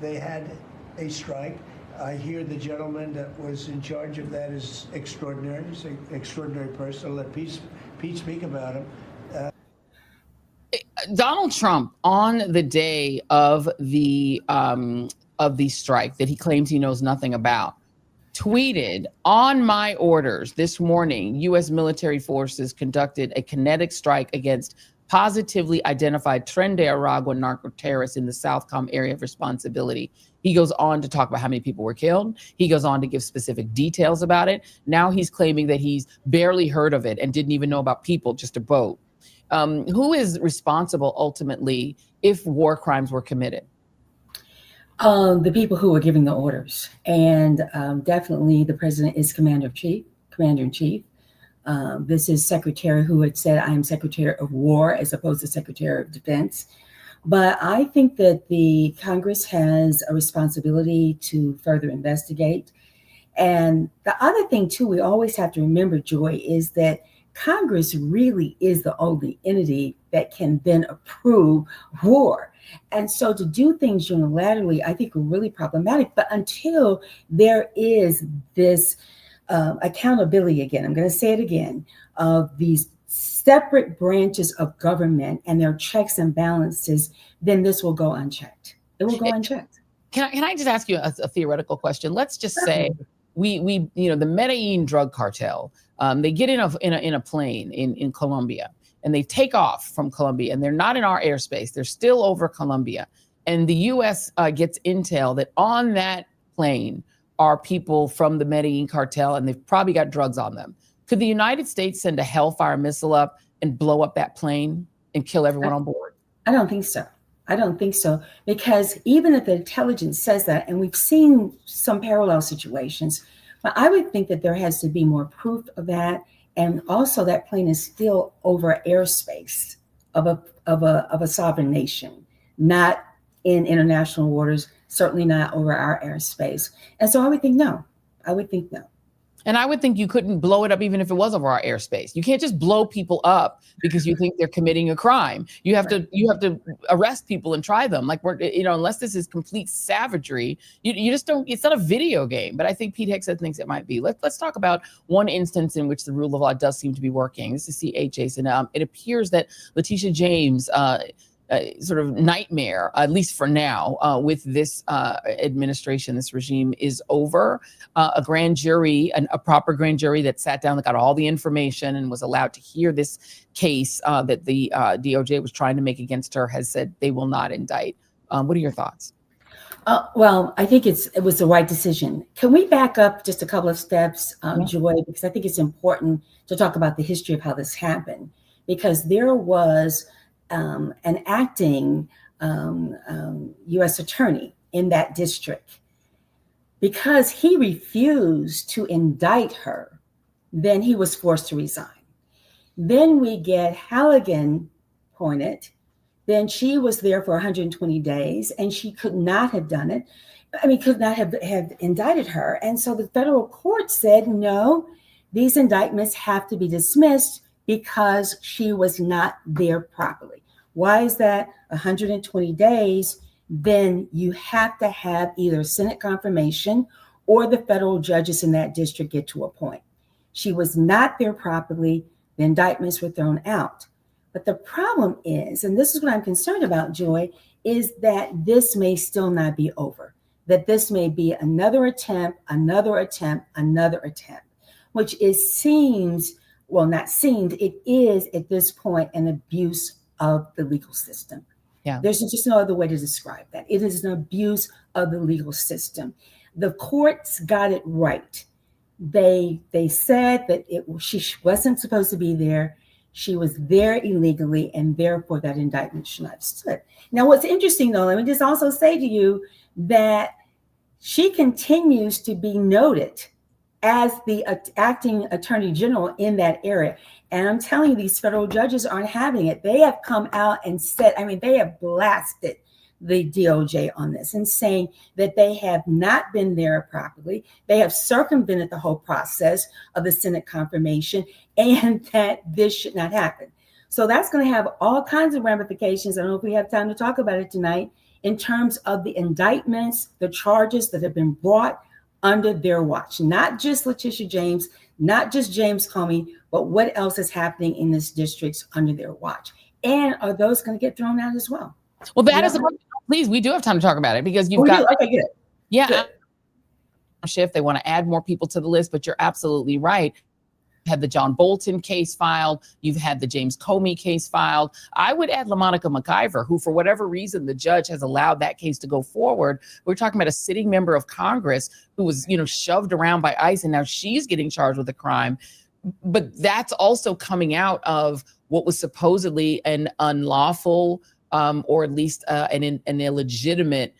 they had a strike. I hear the gentleman that was in charge of that is extraordinary. He's an extraordinary person. I'll let Pete speak about him. Donald Trump, on the day of the strike that he claims he knows nothing about, tweeted, "On my orders this morning, U.S. military forces conducted a kinetic strike against positively identified Tren de Aragua narco-terrorists in the Southcom area of responsibility." He goes on to talk about how many people were killed. He goes on to give specific details about it. Now he's claiming that he's barely heard of it and didn't even know about people, just a boat. Who is responsible ultimately if war crimes were committed? The people who were giving the orders. And definitely the president is commander-in-chief. This is Secretary who had said, "I am Secretary of War," as opposed to Secretary of Defense. But I think that the Congress has a responsibility to further investigate. And the other thing, too, we always have to remember, Joy, is that Congress really is the only entity that can then approve war. And so to do things unilaterally, I think are really problematic. But until there is this accountability, again, I'm going to say it again, of these separate branches of government and their checks and balances, then this will go unchecked. It will go unchecked. Can I just ask you a theoretical question? Let's just say we the Medellin drug cartel, they get in a plane in Colombia, and they take off from Colombia, and they're not in our airspace. They're still over Colombia. And the U.S. Gets intel that on that plane are people from the Medellin cartel, and they've probably got drugs on them. Could the United States send a Hellfire missile up and blow up that plane and kill everyone on board? I don't think so. I don't think so. Because even if the intelligence says that, and we've seen some parallel situations, but I would think that there has to be more proof of that. And also that plane is still over airspace of a sovereign nation, not in international waters, certainly not over our airspace. And so I would think no. I would think no. And I would think you couldn't blow it up even if it was over our airspace. You can't just blow people up because you think they're committing a crime. You have to arrest people and try them. Like unless this is complete savagery, you just don't. It's not a video game. But I think Pete Hegseth thinks it might be. Let's talk about one instance in which the rule of law does seem to be working. This is CHA's, and it appears that Letitia James' sort of nightmare, at least for now, with this administration, this regime is over. A grand jury, a proper grand jury that sat down, that got all the information and was allowed to hear this case that the DOJ was trying to make against her, has said they will not indict. What are your thoughts? Well, I think it was the right decision. Can we back up just a couple of steps, Joy? Because I think it's important to talk about the history of how this happened. Because there was an acting U.S. attorney in that district. Because he refused to indict her, then he was forced to resign. Then we get Halligan appointed. Then she was there for 120 days, and she could not have done it. Could not have indicted her. And so the federal court said, no, these indictments have to be dismissed because she was not there properly. Why is that? 120 days, then you have to have either Senate confirmation or the federal judges in that district get to a point. She was not there properly. The indictments were thrown out. But the problem is, and this is what I'm concerned about, Joy, is that this may still not be over. that this may be another attempt, which it seems, well, not seems, it is at this point an abuse of the legal system. Yeah. There's just no other way to describe that. It is an abuse of the legal system. The courts got it right. They said that she wasn't supposed to be there. She was there illegally, and therefore that indictment should not have stood. Now, what's interesting, though, let me just also say to you that she continues to be noted as the acting attorney general in that area. And I'm telling you, these federal judges aren't having it. They have come out and said, I mean, they have blasted the DOJ on this and saying that they have not been there properly. They have circumvented the whole process of the Senate confirmation, and that this should not happen. So that's going to have all kinds of ramifications. I don't know if we have time to talk about it tonight in terms of the indictments, the charges that have been brought under their watch, not just Letitia James, not just James Comey, but what else is happening in this district under their watch. And are those going to get thrown out as well? Well, that is, please, we do have time to talk about it because you've got, okay, good. Yeah, Good. Shift. They want to add more people to the list, but you're absolutely right. You had the John Bolton case filed. You've had the James Comey case filed. I would add LaMonica McIver, who, for whatever reason, the judge has allowed that case to go forward. We're talking about a sitting member of Congress who was, shoved around by ICE, and now she's getting charged with a crime. But that's also coming out of what was supposedly an unlawful, or at least an illegitimate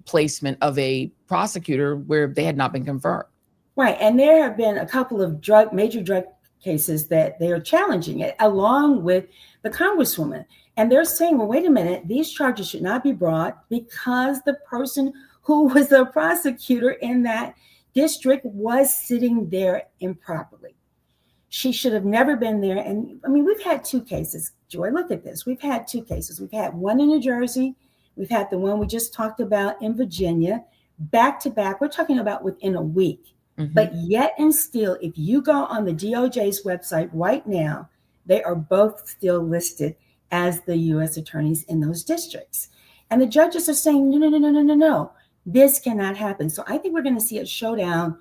placement of a prosecutor where they had not been confirmed. Right. And there have been a couple of major drug cases that they are challenging it, along with the Congresswoman. And they're saying, well, wait a minute, these charges should not be brought because the person who was the prosecutor in that district was sitting there improperly. She should have never been there. And I mean, we've had two cases. Joy, look at this. We've had two cases. We've had one in New Jersey. We've had the one we just talked about in Virginia, back to back. We're talking about within a week. Mm-hmm. But yet and still, if you go on the DOJ's website right now, they are both still listed as the U.S. attorneys in those districts. And the judges are saying, no, this cannot happen. So I think we're going to see a showdown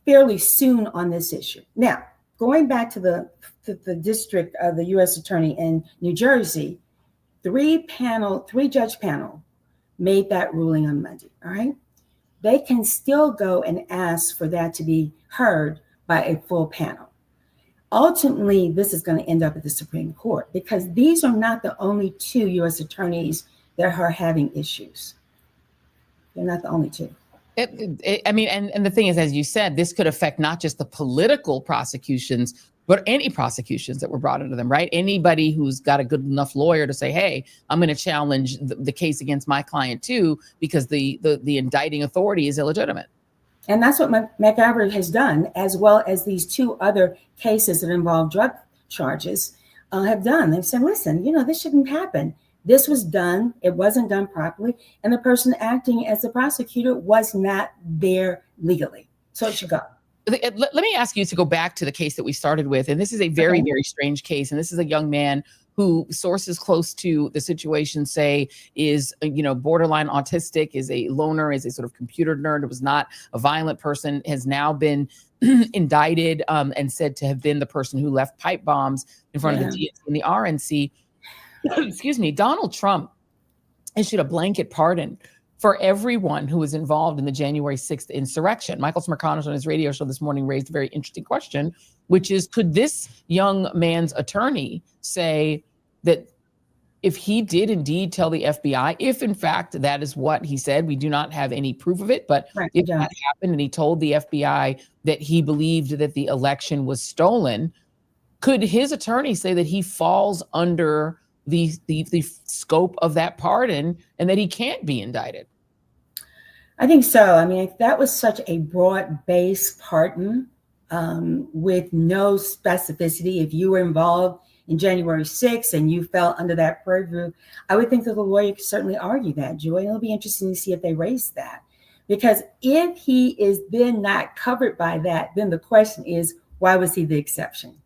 fairly soon on this issue. Now, going back to the district of the U.S. attorney in New Jersey, three-judge panel made that ruling on Monday, all right? They can still go and ask for that to be heard by a full panel. Ultimately, this is going to end up at the Supreme Court because these are not the only two U.S. attorneys that are having issues. They're not the only two. And the thing is, as you said, this could affect not just the political prosecutions, but any prosecutions that were brought into them, right? Anybody who's got a good enough lawyer to say, hey, I'm going to challenge the case against my client too, because the indicting authority is illegitimate. And that's what McIver has done, as well as these two other cases that involve drug charges have done. They've said, listen, this shouldn't happen. This was done. It wasn't done properly. And the person acting as the prosecutor was not there legally. So it should go. Let me ask you to go back to the case that we started with. And this is a very, very strange case. And this is a young man who sources close to the situation say is, borderline autistic, is a loner, is a sort of computer nerd, was not a violent person, has now been indicted and said to have been the person who left pipe bombs in front of the DNC and the RNC. Excuse me. Donald Trump issued a blanket pardon for everyone who was involved in the January 6th insurrection. Michael Smerconish on his radio show this morning raised a very interesting question, which is, could this young man's attorney say that if he did indeed tell the FBI, if in fact that is what he said, we do not have any proof of it, but if that happened and he told the FBI that he believed that the election was stolen, could his attorney say that he falls under the scope of that pardon and that he can't be indicted? I think so. I mean, that was such a broad-based pardon with no specificity. If you were involved in January 6th and you fell under that purview, I would think that the lawyer could certainly argue that, Joy. It'll be interesting to see if they raise that. Because if he is then not covered by that, then the question is, why was he the exception?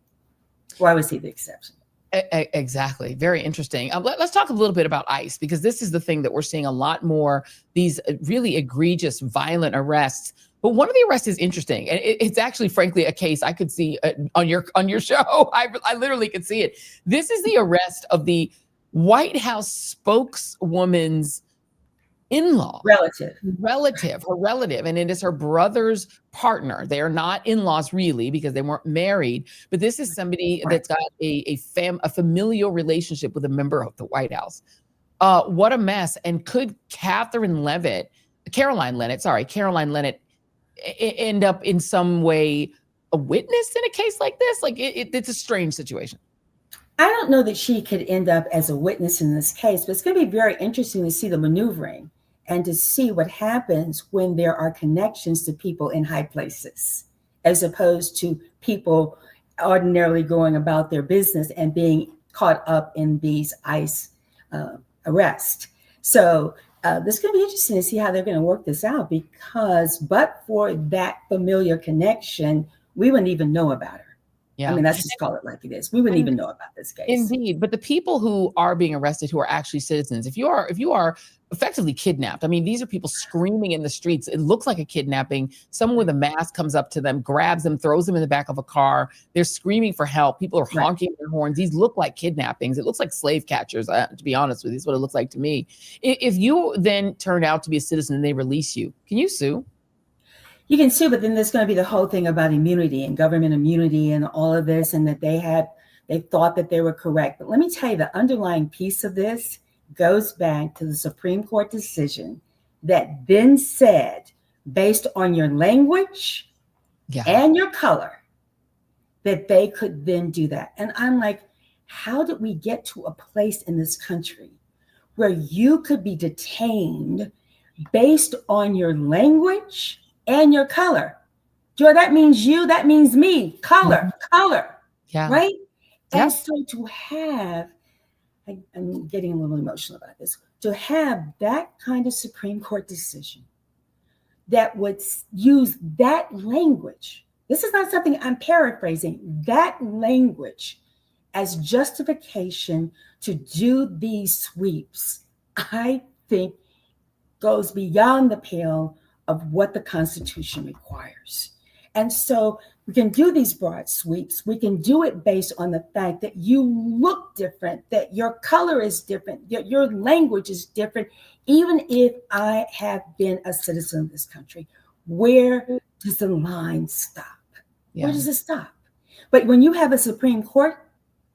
Why was he the exception? Exactly. Very interesting. Let's talk a little bit about ICE, because this is the thing that we're seeing a lot more, these really egregious, violent arrests. But one of the arrests is interesting. And it's actually, frankly, a case I could see on your show. I literally could see it. This is the arrest of the White House spokeswoman's in-law. Her relative. And it is her brother's partner. They are not in-laws really, because they weren't married. But this is somebody that's got a familial relationship with a member of the White House. What a mess. And could Caroline Leavitt end up in some way a witness in a case like this? Like it's a strange situation. I don't know that she could end up as a witness in this case, but it's going to be very interesting to see the maneuvering and to see what happens when there are connections to people in high places, as opposed to people ordinarily going about their business and being caught up in these ICE arrests. So this is going to be interesting to see how they're going to work this out, because but for that familiar connection, we wouldn't even know about her. Yeah. I mean, let's just call it like it is. We wouldn't even know about this case. Indeed. But the people who are being arrested, who are actually citizens, if you are effectively kidnapped, I mean, these are people screaming in the streets. It looks like a kidnapping. Someone with a mask comes up to them, grabs them, throws them in the back of a car. They're screaming for help. People are honking their horns. These look like kidnappings. It looks like slave catchers, to be honest with you. Is what it looks like to me. If you then turn out to be a citizen and they release you, can you sue? You can sue, but then there's going to be the whole thing about immunity and government immunity and all of this, and that they thought that they were correct. But let me tell you, the underlying piece of this goes back to the Supreme Court decision that then said, based on your language and your color, that they could then do that. And I'm like, how did we get to a place in this country where you could be detained based on your language and your color? Joy, that means you, that means me, color, right? And so to have, I'm getting a little emotional about this, to have that kind of Supreme Court decision that would use that language, this is not something I'm paraphrasing, that language as justification to do these sweeps, I think goes beyond the pale of what the Constitution requires. And so we can do these broad sweeps. We can do it based on the fact that you look different, that your color is different, your language is different, even if I have been a citizen of this country. Where does the line stop? Where does it stop? But when you have a Supreme Court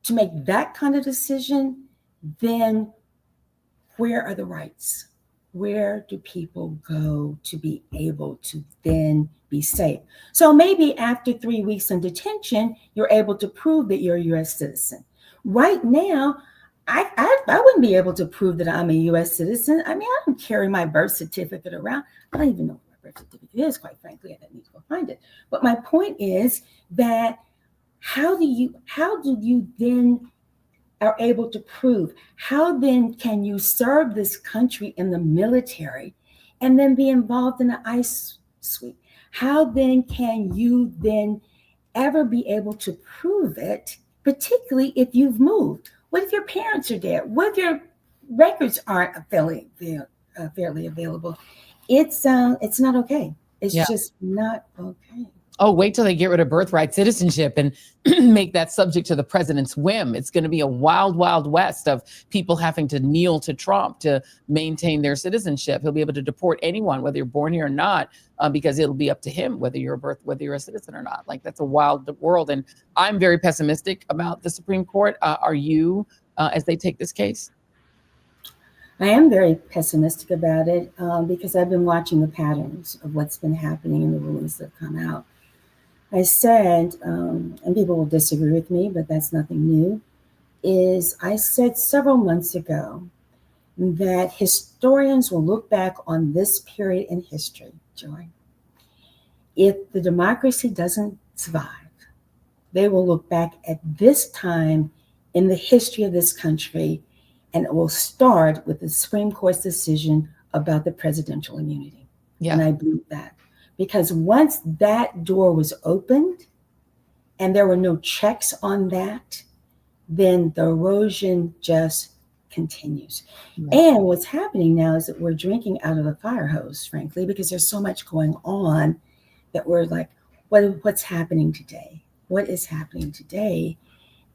to make that kind of decision, then where are the rights? Where do people go to be able to then be safe? So maybe after 3 weeks in detention, you're able to prove that you're a U.S. citizen. Right now, I wouldn't be able to prove that I'm a U.S. citizen. I mean, I don't carry my birth certificate around. I don't even know what my birth certificate is, quite frankly. I don't need to go find it. But my point is that how do you then are able to prove? How then can you serve this country in the military and then be involved in an ICE sweep? How then can you then ever be able to prove it, particularly if you've moved? What if your parents are dead? What if your records aren't fairly available? It's not okay. It's just not okay. Oh, wait till they get rid of birthright citizenship and make that subject to the president's whim. It's going to be a wild, wild west of people having to kneel to Trump to maintain their citizenship. He'll be able to deport anyone, whether you're born here or not, because it'll be up to him whether you're a citizen or not. Like, that's a wild world. And I'm very pessimistic about the Supreme Court. Are you, as they take this case? I am very pessimistic about it because I've been watching the patterns of what's been happening in the rulings that have come out. I said, and people will disagree with me, but that's nothing new, is I said several months ago that historians will look back on this period in history, Joy. If the democracy doesn't survive, they will look back at this time in the history of this country, and it will start with the Supreme Court's decision about the presidential immunity. And I believe that. Because once that door was opened and there were no checks on that, then the erosion just continues. And what's happening now is that we're drinking out of the fire hose, frankly, because there's so much going on that we're like, what's happening today? What is happening today?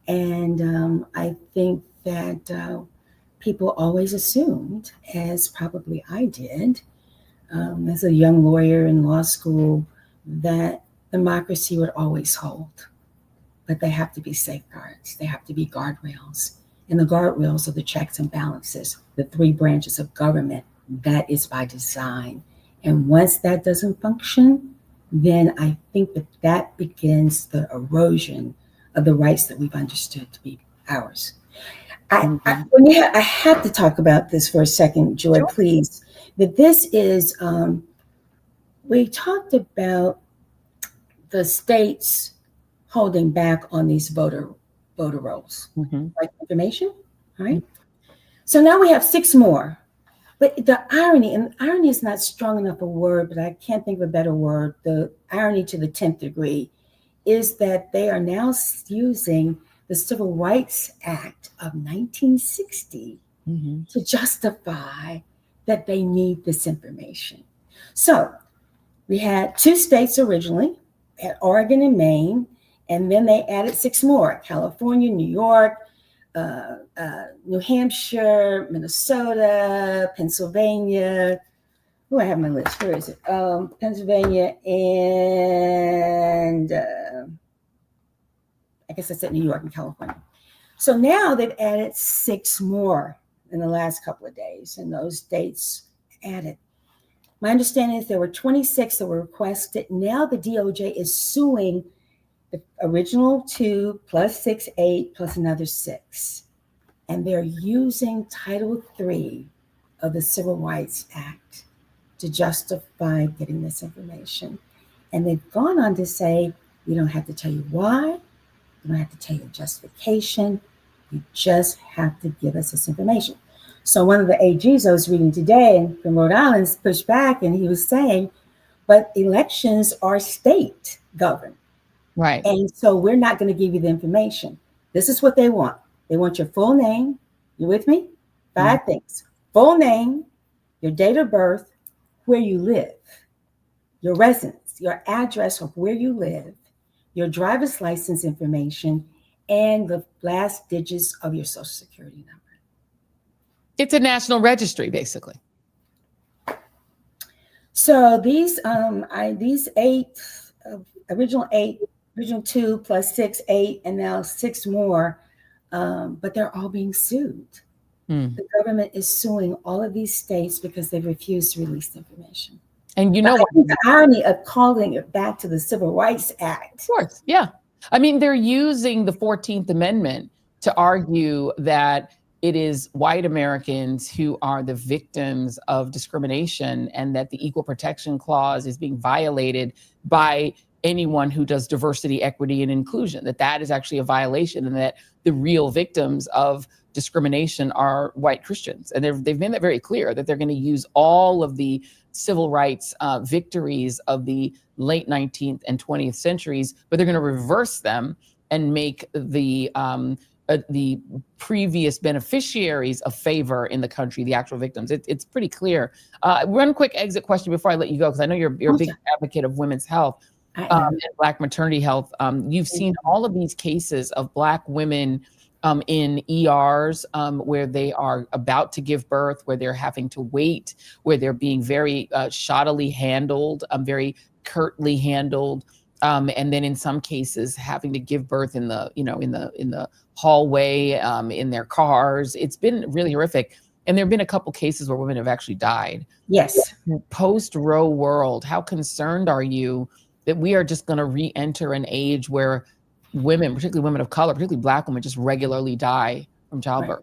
And I think that people always assumed, as probably I did, as a young lawyer in law school, that democracy would always hold. But they have to be safeguards. They have to be guardrails. And the guardrails are the checks and balances, the three branches of government. That is by design. And once that doesn't function, then I think that begins the erosion of the rights that we've understood to be ours. I have to talk about this for a second, Joy, please. That this is, we talked about the states holding back on these voter rolls, like information, right? So now we have 6 more. But the irony, and irony is not strong enough a word, but I can't think of a better word, the irony to the 10th degree, is that they are now using the Civil Rights Act of 1960 to justify that they need this information. So we had 2 states originally, at Oregon and Maine, and then they added 6 more, California, New York, New Hampshire, Minnesota, Pennsylvania. Oh, I have my list. Where is it? Pennsylvania and I guess I said New York and California. So now they've added 6 more in the last couple of days, and those dates added. My understanding is there were 26 that were requested. Now the DOJ is suing the original 2 plus 6, 8 plus another 6. And they're using Title III of the Civil Rights Act to justify getting this information. And they've gone on to say, we don't have to tell you why. We don't have to tell you justification. You just have to give us this information. So one of the AGs I was reading today from Rhode Island pushed back, and he was saying, but elections are state governed. Right. And so we're not going to give you the information. This is what they want. They want your full name. You with me? 5 things. Full name, your date of birth, where you live, your residence, your address of where you live, your driver's license information, and the last digits of your Social Security number. It's a national registry, basically. So these 8, original 2 plus 6, 8, and now 6 more, but they're all being sued. The government is suing all of these states because they refuse to release the information. And you know what? The irony of calling it back to the Civil Rights Act. Of course, yeah. I mean, they're using the 14th Amendment to argue that it is white Americans who are the victims of discrimination, and that the Equal Protection Clause is being violated by anyone who does diversity, equity, and inclusion, that is actually a violation, and that the real victims of discrimination are white Christians. And they've made that very clear, that they're going to use all of the civil rights victories of the late 19th and 20th centuries, but they're going to reverse them and make the previous beneficiaries of favor in the country the actual victims. It's pretty clear. One quick exit question before I let you go, because I know you're a big advocate of women's health and Black maternity health. You've seen all of these cases of Black women in ERs where they are about to give birth, where they're having to wait, where they're being very shoddily handled, very curtly handled, and then in some cases having to give birth in the hallway, in their cars. It's been really horrific. And there have been a couple cases where women have actually died. Yes. Post-Roe world, how concerned are you that we are just going to re-enter an age where women, particularly women of color, particularly Black women, just regularly die from childbirth?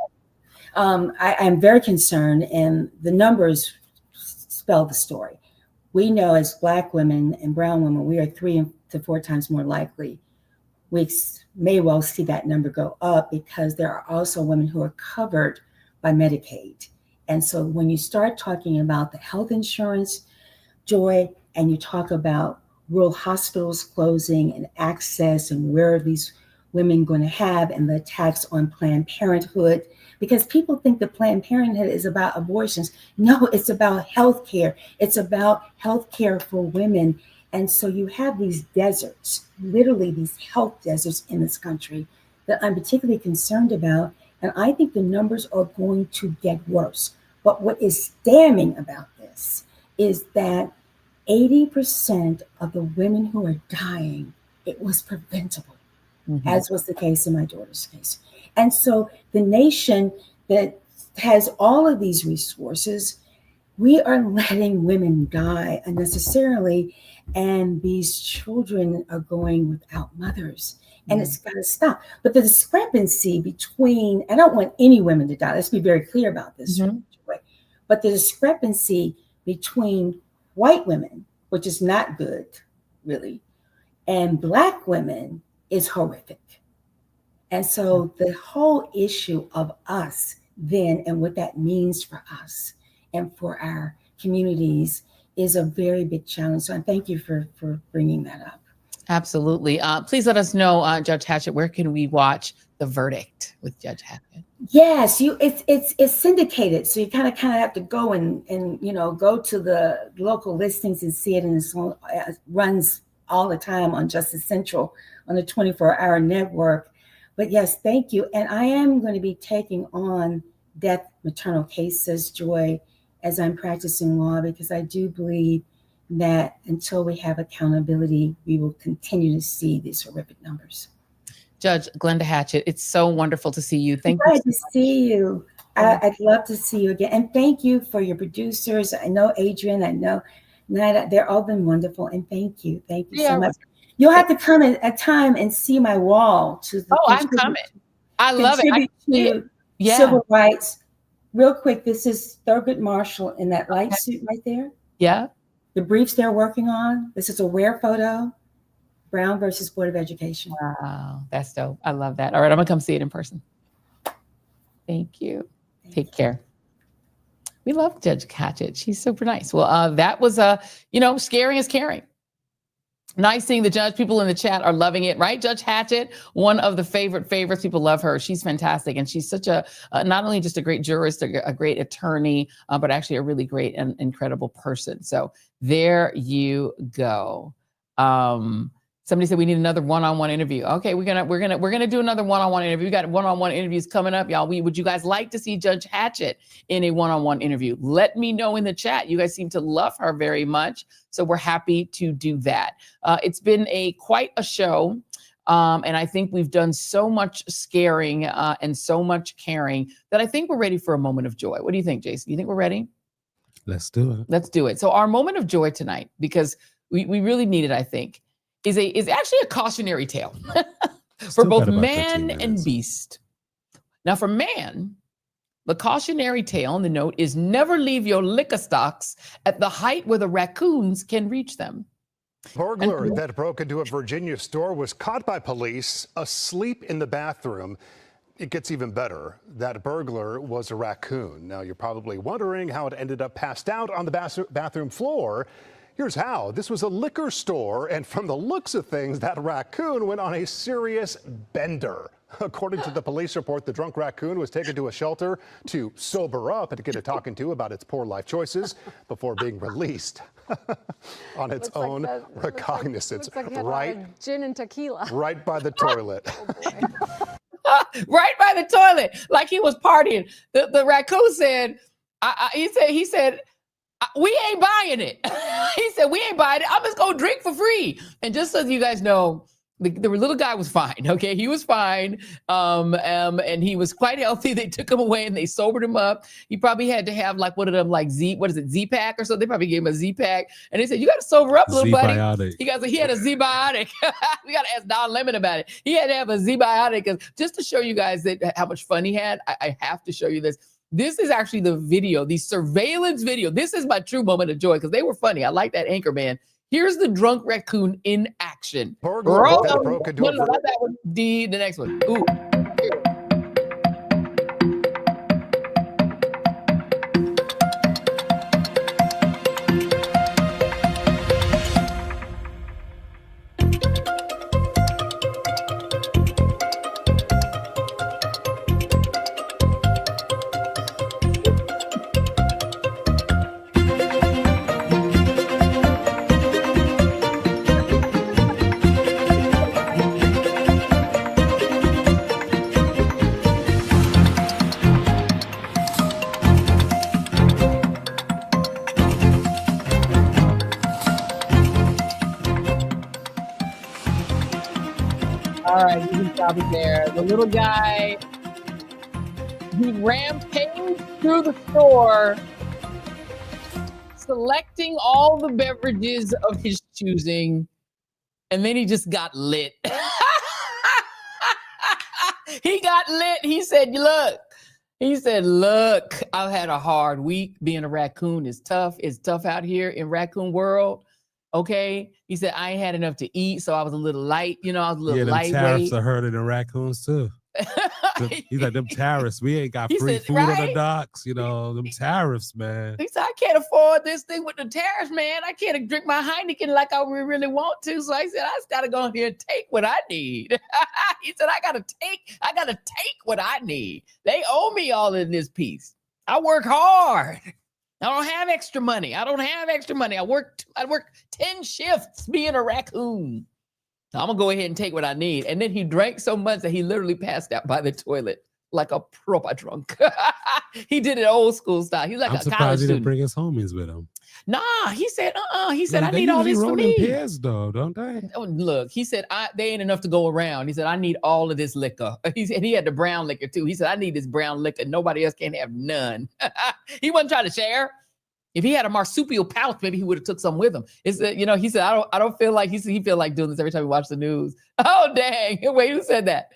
Right. I'm very concerned, and the numbers spell the story. We know as Black women and brown women, we are 3 to 4 times more likely. We may well see that number go up because there are also women who are covered by Medicaid. And so when you start talking about the health insurance, Joy, and you talk about rural hospitals closing and access and where these women going to have and the attacks on Planned Parenthood, because people think that Planned Parenthood is about abortions. No, it's about health care. It's about health care for women. And so you have these deserts, literally these health deserts in this country that I'm particularly concerned about. And I think the numbers are going to get worse. But what is damning about this is that 80% of the women who are dying, it was preventable, as was the case in my daughter's case. And so the nation that has all of these resources, we are letting women die unnecessarily, and these children are going without mothers. And it's got to stop. But the discrepancy between, I don't want any women to die. Let's be very clear about this. But the discrepancy between white women, which is not good, really, and Black women is horrific. And so the whole issue of us then and what that means for us and for our communities is a very big challenge. So I thank you for bringing that up. Absolutely. Please let us know, Judge Hatchett, where can we watch The Verdict with Judge Hatchett? Yes, it's syndicated, so you kind of have to go and go to the local listings and see it, and it runs all the time on Justice Central on the 24-hour network. But yes, thank you. And I am going to be taking on death maternal cases, Joy, as I'm practicing law, because I do believe that until we have accountability, we will continue to see these horrific numbers. Judge Glenda Hatchett, it's so wonderful to see you. Thank you. Glad to see you. I'd love to see you again. And thank you for your producers. I know Adrian, I know Nada, they're all been wonderful. And thank you so much. You'll have to come at a time and see my wall. I'm coming. I love it. Civil rights. Real quick, this is Thurgood Marshall in that light suit right there. Yeah. The briefs they're working on. This is a rare photo. Brown versus Board of Education. Wow, that's dope. I love that. All right, I'm gonna come see it in person. Thank you. Take care. We love Judge Hatchett. She's super nice. Well, that was scary is caring. Nice seeing the judge. People in the chat are loving it, right? Judge Hatchett, one of the favorites. People love her. She's fantastic. And she's such a, not only just a great jurist, a great attorney, but actually a really great and incredible person. So there you go. Somebody said we need another one-on-one interview. Okay, we're gonna do another one-on-one interview. We got one-on-one interviews coming up, y'all. Would you guys like to see Judge Hatchett in a one-on-one interview? Let me know in the chat. You guys seem to love her very much, so we're happy to do that. It's been quite a show, and I think we've done so much scaring and so much caring that I think we're ready for a moment of joy. What do you think, Jason? You think we're ready? Let's do it. Let's do it. So our moment of joy tonight, because we really need it, I think, is actually a cautionary tale for both man and beast. Now, for man, the cautionary tale in the note is never leave your liquor stocks at the height where the raccoons can reach them. Burglar that broke into a Virginia store was caught by police asleep in the bathroom. It gets even better. That burglar was a raccoon. Now, you're probably wondering how it ended up passed out on the bathroom floor. Here's how. This was a liquor store, and from the looks of things, that raccoon went on a serious bender. According to the police report, the drunk raccoon was taken to a shelter to sober up and to get a talking to about its poor life choices before being released on its own recognizance. Right, gin and tequila. Right by the toilet. Right by the toilet, like he was partying. The raccoon said, he said, we ain't buying it. He said, we ain't buying it. I'm just going to drink for free. And just so you guys know, the little guy was fine. Okay. He was fine. And he was quite healthy. They took him away and they sobered him up. He probably had to have like one of them, like Z-Pack or something. They probably gave him a Z-Pack. And they said, you got to sober up, little buddy. He had a Z-Biotic. We got to ask Don Lemon about it. He had to have a Z-Biotic. Just to show you guys how much fun he had, I have to show you this. This is actually the video, the surveillance video. This is my true moment of joy because they were funny. I like that anchor man. Here's the drunk raccoon in action. The next one. Ooh. right, you can stop it there. The little guy, he rampaged through the store, selecting all the beverages of his choosing, and then he just got lit. He got lit. He said, look, I've had a hard week. Being a raccoon is tough. It's tough out here in raccoon world. Okay. He said, I ain't had enough to eat, so I was a little light. I was a little lightweight. Tariffs are hurting the raccoons too. He's like, them tariffs. We ain't got free food on the docks. Them tariffs, man. He said, I can't afford this thing with the tariffs, man. I can't drink my Heineken like I really want to. So I said, I just got to go in here and take what I need. He said, I got to take what I need. They owe me all in this piece. I work hard. I don't have extra money. I work 10 shifts being a raccoon. So I'm going to go ahead and take what I need. And then he drank so much that he literally passed out by the toilet like a proper drunk. He did it old school style. He's like I'm a college surprised he student. didn't bring his homies with him. Nah, he said, He said, I need all this for me. They pairs though, don't they? Oh, look, he said, they ain't enough to go around. He said, I need all of this liquor. He said, he had the brown liquor too. He said, I need this brown liquor. Nobody else can have none. He wasn't trying to share. If he had a marsupial pouch, maybe he would have took some with him. He said, I don't feel like he feel like doing this every time we watch the news. Oh, dang. Wait, who said that?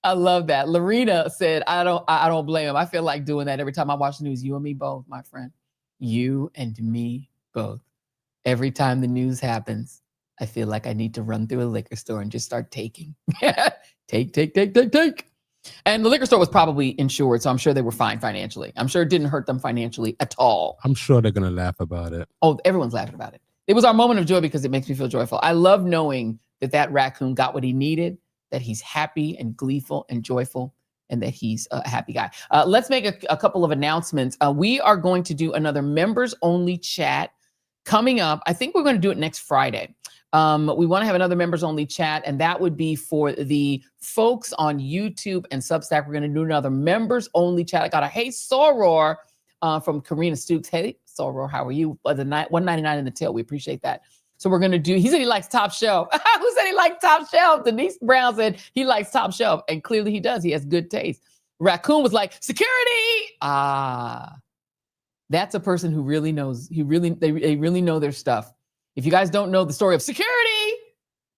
I love that. Lorena said, I don't blame him. I feel like doing that every time I watch the news. You and me both, my friend. You and me both. Every time the news happens, I feel like I need to run through a liquor store and just start taking. Take. And the liquor store was probably insured, so I'm sure they were fine financially. I'm sure it didn't hurt them financially at all. I'm sure they're going to laugh about it. Oh, everyone's laughing about it. It was our moment of joy because it makes me feel joyful. I love knowing that raccoon got what he needed, that he's happy and gleeful and joyful, and that he's a happy guy. Let's make a couple of announcements. We are going to do another members-only chat coming up. I think we're going to do it next Friday. We want to have another members-only chat, and that would be for the folks on YouTube and Substack. We're going to do another members-only chat. I got a hey Soror from Karina Stooks. Hey Soror, how are you? The $1.99 in the tail. We appreciate that. So we're going to do. He said he likes Top Shelf. Who said he likes Top Shelf? Denise Brown said he likes Top Shelf, and clearly he does. He has good taste. Raccoon was like security. That's a person who really knows. They really know their stuff. If you guys don't know the story of security,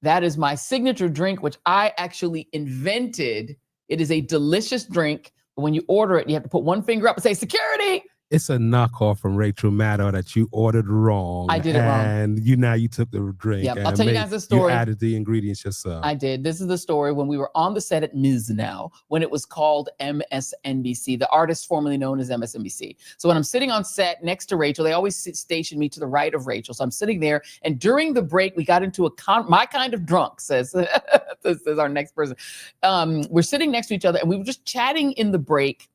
that is my signature drink, which I actually invented. It is a delicious drink, but when you order it, you have to put one finger up and say security. It's a knockoff from Rachel Maddow that you ordered wrong. I did it wrong. And you took the drink. Yep, and I'll tell you guys the story. You added the ingredients yourself. I did. This is the story when we were on the set at Ms. Now, when it was called MSNBC, the artist formerly known as MSNBC. So when I'm sitting on set next to Rachel, they always station me to the right of Rachel. So I'm sitting there, and during the break, we got into my kind of drunk, says our next person. We're sitting next to each other, and we were just chatting in the break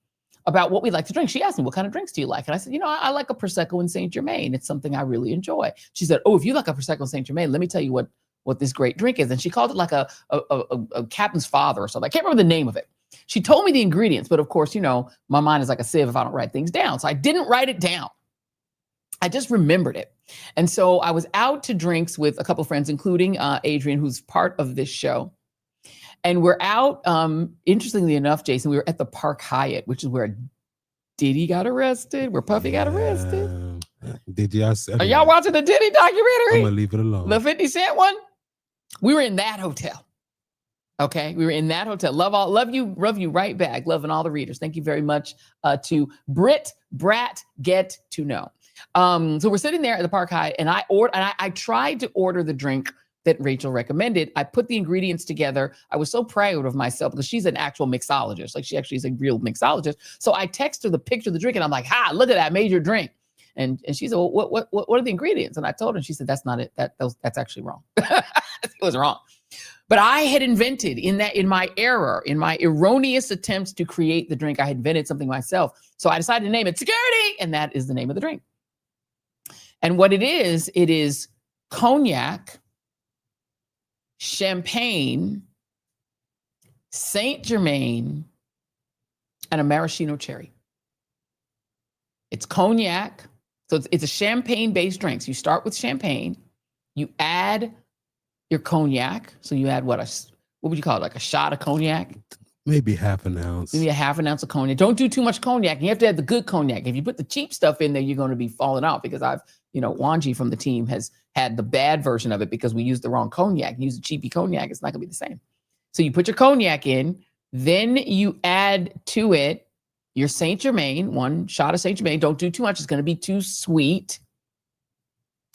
about what we like to drink. She asked me, what kind of drinks do you like? And I said, I like a Prosecco and Saint Germain. It's something I really enjoy. She said, oh, if you like a Prosecco and Saint Germain, let me tell you what this great drink is. And she called it like a captain's father or something. I can't remember the name of it. She told me the ingredients, but of course, my mind is like a sieve if I don't write things down. So I didn't write it down. I just remembered it. And so I was out to drinks with a couple of friends, including Adrian, who's part of this show. And we're out, interestingly enough, Jason, we were at the Park Hyatt, which is where Diddy got arrested, where Puffy got arrested. Are y'all watching the Diddy documentary? I'm going to leave it alone. The 50 Cent one? We were in that hotel. Okay, we were in that hotel. Love you right back. Loving all the readers. Thank you very much to Brat Get to Know. So we're sitting there at the Park Hyatt, and I tried to order the drink that Rachel recommended. I put the ingredients together. I was so proud of myself because she's an actual mixologist. Like she actually is a real mixologist. So I text her the picture of the drink, and I'm like, look at that, I made your drink. And she said, well, what are the ingredients? And I told her, and she said, that's not it. That's actually wrong. It was wrong. But I had invented in my erroneous attempts to create the drink, I had invented something myself. So I decided to name it Security, and that is the name of the drink. And what it is cognac, champagne, Saint Germain, and a maraschino cherry. It's cognac. So it's a champagne-based drink. So you start with champagne. You add your cognac. So you add what would you call it? Like a shot of cognac? Maybe half an ounce. Maybe a half an ounce of cognac. Don't do too much cognac. You have to have the good cognac. If you put the cheap stuff in there, you're going to be falling out because Wanji from the team has had the bad version of it because we used the wrong cognac. Use the cheapy cognac. It's not going to be the same. So you put your cognac in, then you add to it your Saint Germain, 1 shot of Saint Germain. Don't do too much. It's going to be too sweet.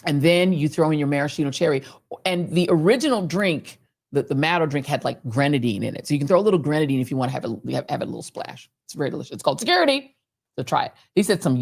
And then you throw in your maraschino cherry. And the original drink, the Maddo drink, had like grenadine in it. So you can throw a little grenadine if you want to have a little splash. It's very delicious. It's called Security. So try it. He said some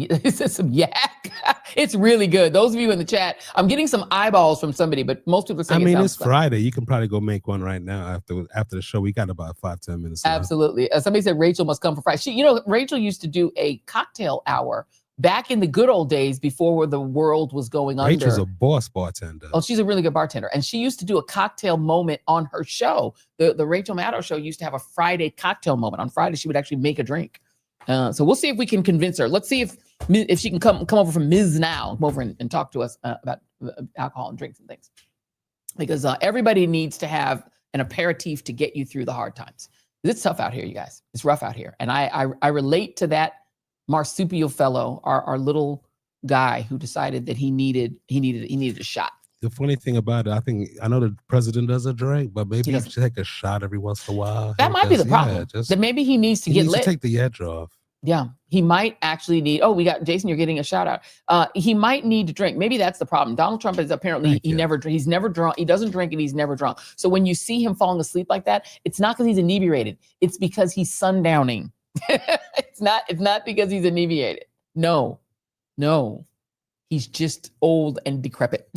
yak. It's really good. Those of you in the chat, I'm getting some eyeballs from somebody, but most people are saying it's Friday. You can probably go make one right now after the show. We got about 5-10 minutes left. Absolutely. Somebody said Rachel must come for Friday. Rachel used to do a cocktail hour back in the good old days before the world was going under. Rachel's a boss bartender. Oh, she's a really good bartender. And she used to do a cocktail moment on her show. The Rachel Maddow show used to have a Friday cocktail moment. On Friday, she would actually make a drink. So we'll see if we can convince her. Let's see if she can come over from Ms. Now, come over and talk to us about alcohol and drinks and things. Because everybody needs to have an aperitif to get you through the hard times. It's tough out here, you guys. It's rough out here. And I relate to that marsupial fellow, our little guy who decided that he needed a shot. The funny thing about it, I know the president doesn't drink, but maybe he should take a shot every once in a while. That might be the problem. That maybe he needs to get lit. To take the edge off. Yeah, he might actually need. Oh, we got Jason. You're getting a shout out. He might need to drink. Maybe that's the problem. Donald Trump is apparently he's never drunk. He doesn't drink and he's never drunk. So when you see him falling asleep like that, it's not because he's inebriated. It's because he's sundowning. It's not because he's inebriated. No. He's just old and decrepit.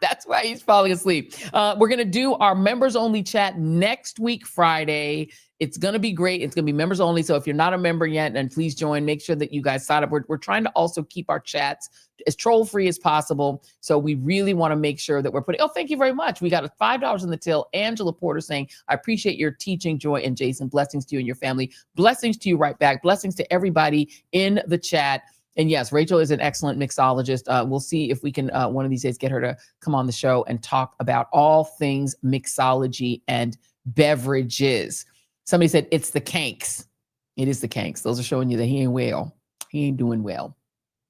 That's why he's falling asleep. We're going to do our members only chat next week, Friday. It's going to be great. It's going to be members only. So if you're not a member yet, then please join. Make sure that you guys sign up. We're trying to also keep our chats as troll free as possible. So we really want to make sure that we're putting, thank you very much. We got a $5 in the till. Angela Porter saying, I appreciate your teaching, Joy and Jason. Blessings to you and your family. Blessings to you right back. Blessings to everybody in the chat. And yes, Rachel is an excellent mixologist. We'll see if we can one of these days get her to come on the show and talk about all things mixology and beverages. Somebody said it's the kanks. It is the kanks. Those are showing you that he ain't well. He ain't doing well.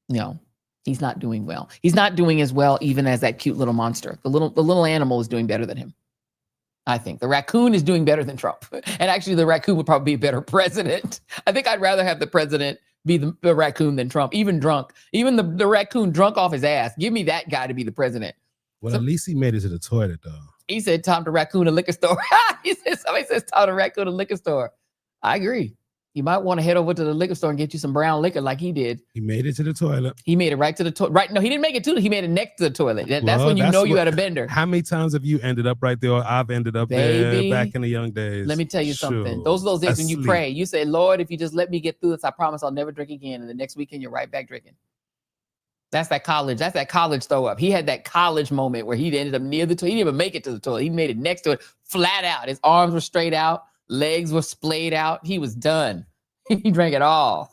No, he's not doing well. He's not doing as well even as that cute little monster. The little animal is doing better than him. I think the raccoon is doing better than Trump. And actually the raccoon would probably be a better president. I think I'd rather have the president be the raccoon than Trump, even drunk. Even the raccoon drunk off his ass. Give me that guy to be the president. Well, at least he made it to the toilet, though. He said, time to raccoon a liquor store. Somebody says, time to raccoon a liquor store. I agree. You might want to head over to the liquor store and get you some brown liquor like he did. He made it to the toilet. He made it right to the toilet. Right? No, he didn't make it to it. He made it next to the toilet. That's when you know you had a bender. How many times have you ended up right there? Or I've ended up there back in the young days. Let me tell you something. Those are those days when you pray. You say, Lord, if you just let me get through this, I promise I'll never drink again. And the next weekend, you're right back drinking. That's that college throw up. He had that college moment where he ended up near the toilet. He didn't even make it to the toilet. He made it next to it, flat out. His arms were straight out. Legs were splayed out. He was done. He drank it all.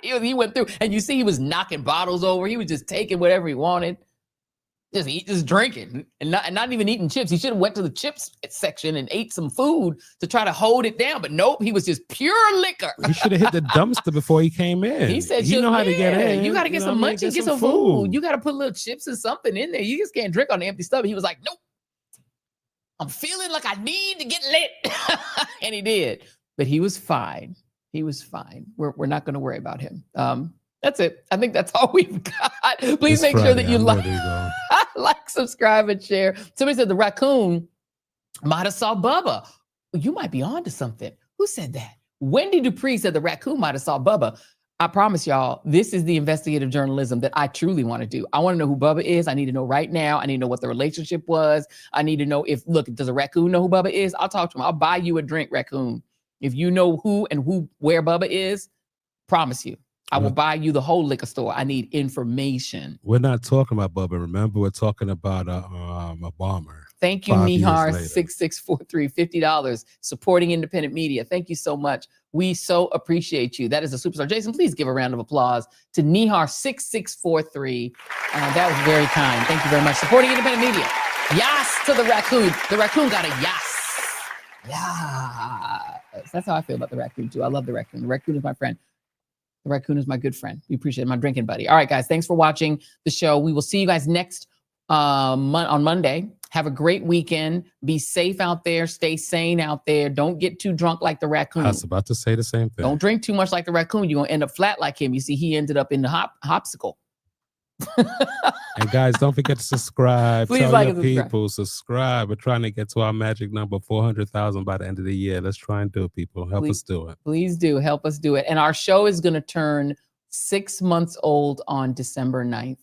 He went through, and you see he was knocking bottles over. He was just taking whatever he wanted, just drinking, and not even eating chips. He should have went to the chips section and ate some food to try to hold it down. But nope, he was just pure liquor. He should have hit the dumpster before he came in. He said, "You know how to get in. You got to get some munchies, get some food. You got to put little chips and something in there. You just can't drink on the empty stomach." He was like, "Nope, I'm feeling like I need to get lit," and he did. But he was fine. He was fine. We're not going to worry about him. That's it. I think that's all we've got. Please make sure that you like, subscribe, and share. Somebody said the raccoon might have saw Bubba. Well, you might be on to something. Who said that? Wendy Dupree said the raccoon might have saw Bubba. I promise y'all, this is the investigative journalism that I truly want to do. I want to know who Bubba is. I need to know right now. I need to know what the relationship was. I need to know does a raccoon know who Bubba is? I'll talk to him. I'll buy you a drink, raccoon. If you know where Bubba is, promise you, I will buy you the whole liquor store. I need information. We're not talking about Bubba. Remember, we're talking about a bomber. Thank you, Nihar 6643, $50 supporting independent media. Thank you so much. We so appreciate you. That is a superstar. Jason, please give a round of applause to Nihar 6643. That was very kind. Thank you very much. Supporting independent media. Yas to the raccoon. The raccoon got a yas. Yeah. That's how I feel about the raccoon too. I love the raccoon. The raccoon is my friend. The raccoon is my good friend. We appreciate it. My drinking buddy. All right, guys. Thanks for watching the show. We will see you guys next on Monday. Have a great weekend. Be safe out there. Stay sane out there. Don't get too drunk like the raccoon. I was about to say the same thing. Don't drink too much like the raccoon. You're going to end up flat like him. You see, he ended up in the hopsicle. And guys, don't forget to subscribe. Please Tell like your and subscribe. people, subscribe. We're trying to get to our magic number, 400,000 by the end of the year. Let's try and do it, people. Help us do it. Please do. Help us do it. And our show is going to turn 6 months old on December 9th.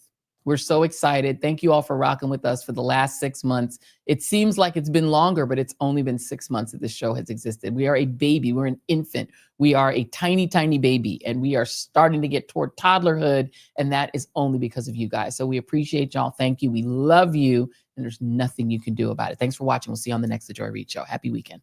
We're so excited. Thank you all for rocking with us for the last 6 months. It seems like it's been longer, but it's only been 6 months that this show has existed. We are a baby. We're an infant. We are a tiny, tiny baby, and we are starting to get toward toddlerhood, and that is only because of you guys. So we appreciate y'all. Thank you. We love you, and there's nothing you can do about it. Thanks for watching. We'll see you on the next The Joy Reid Show. Happy weekend.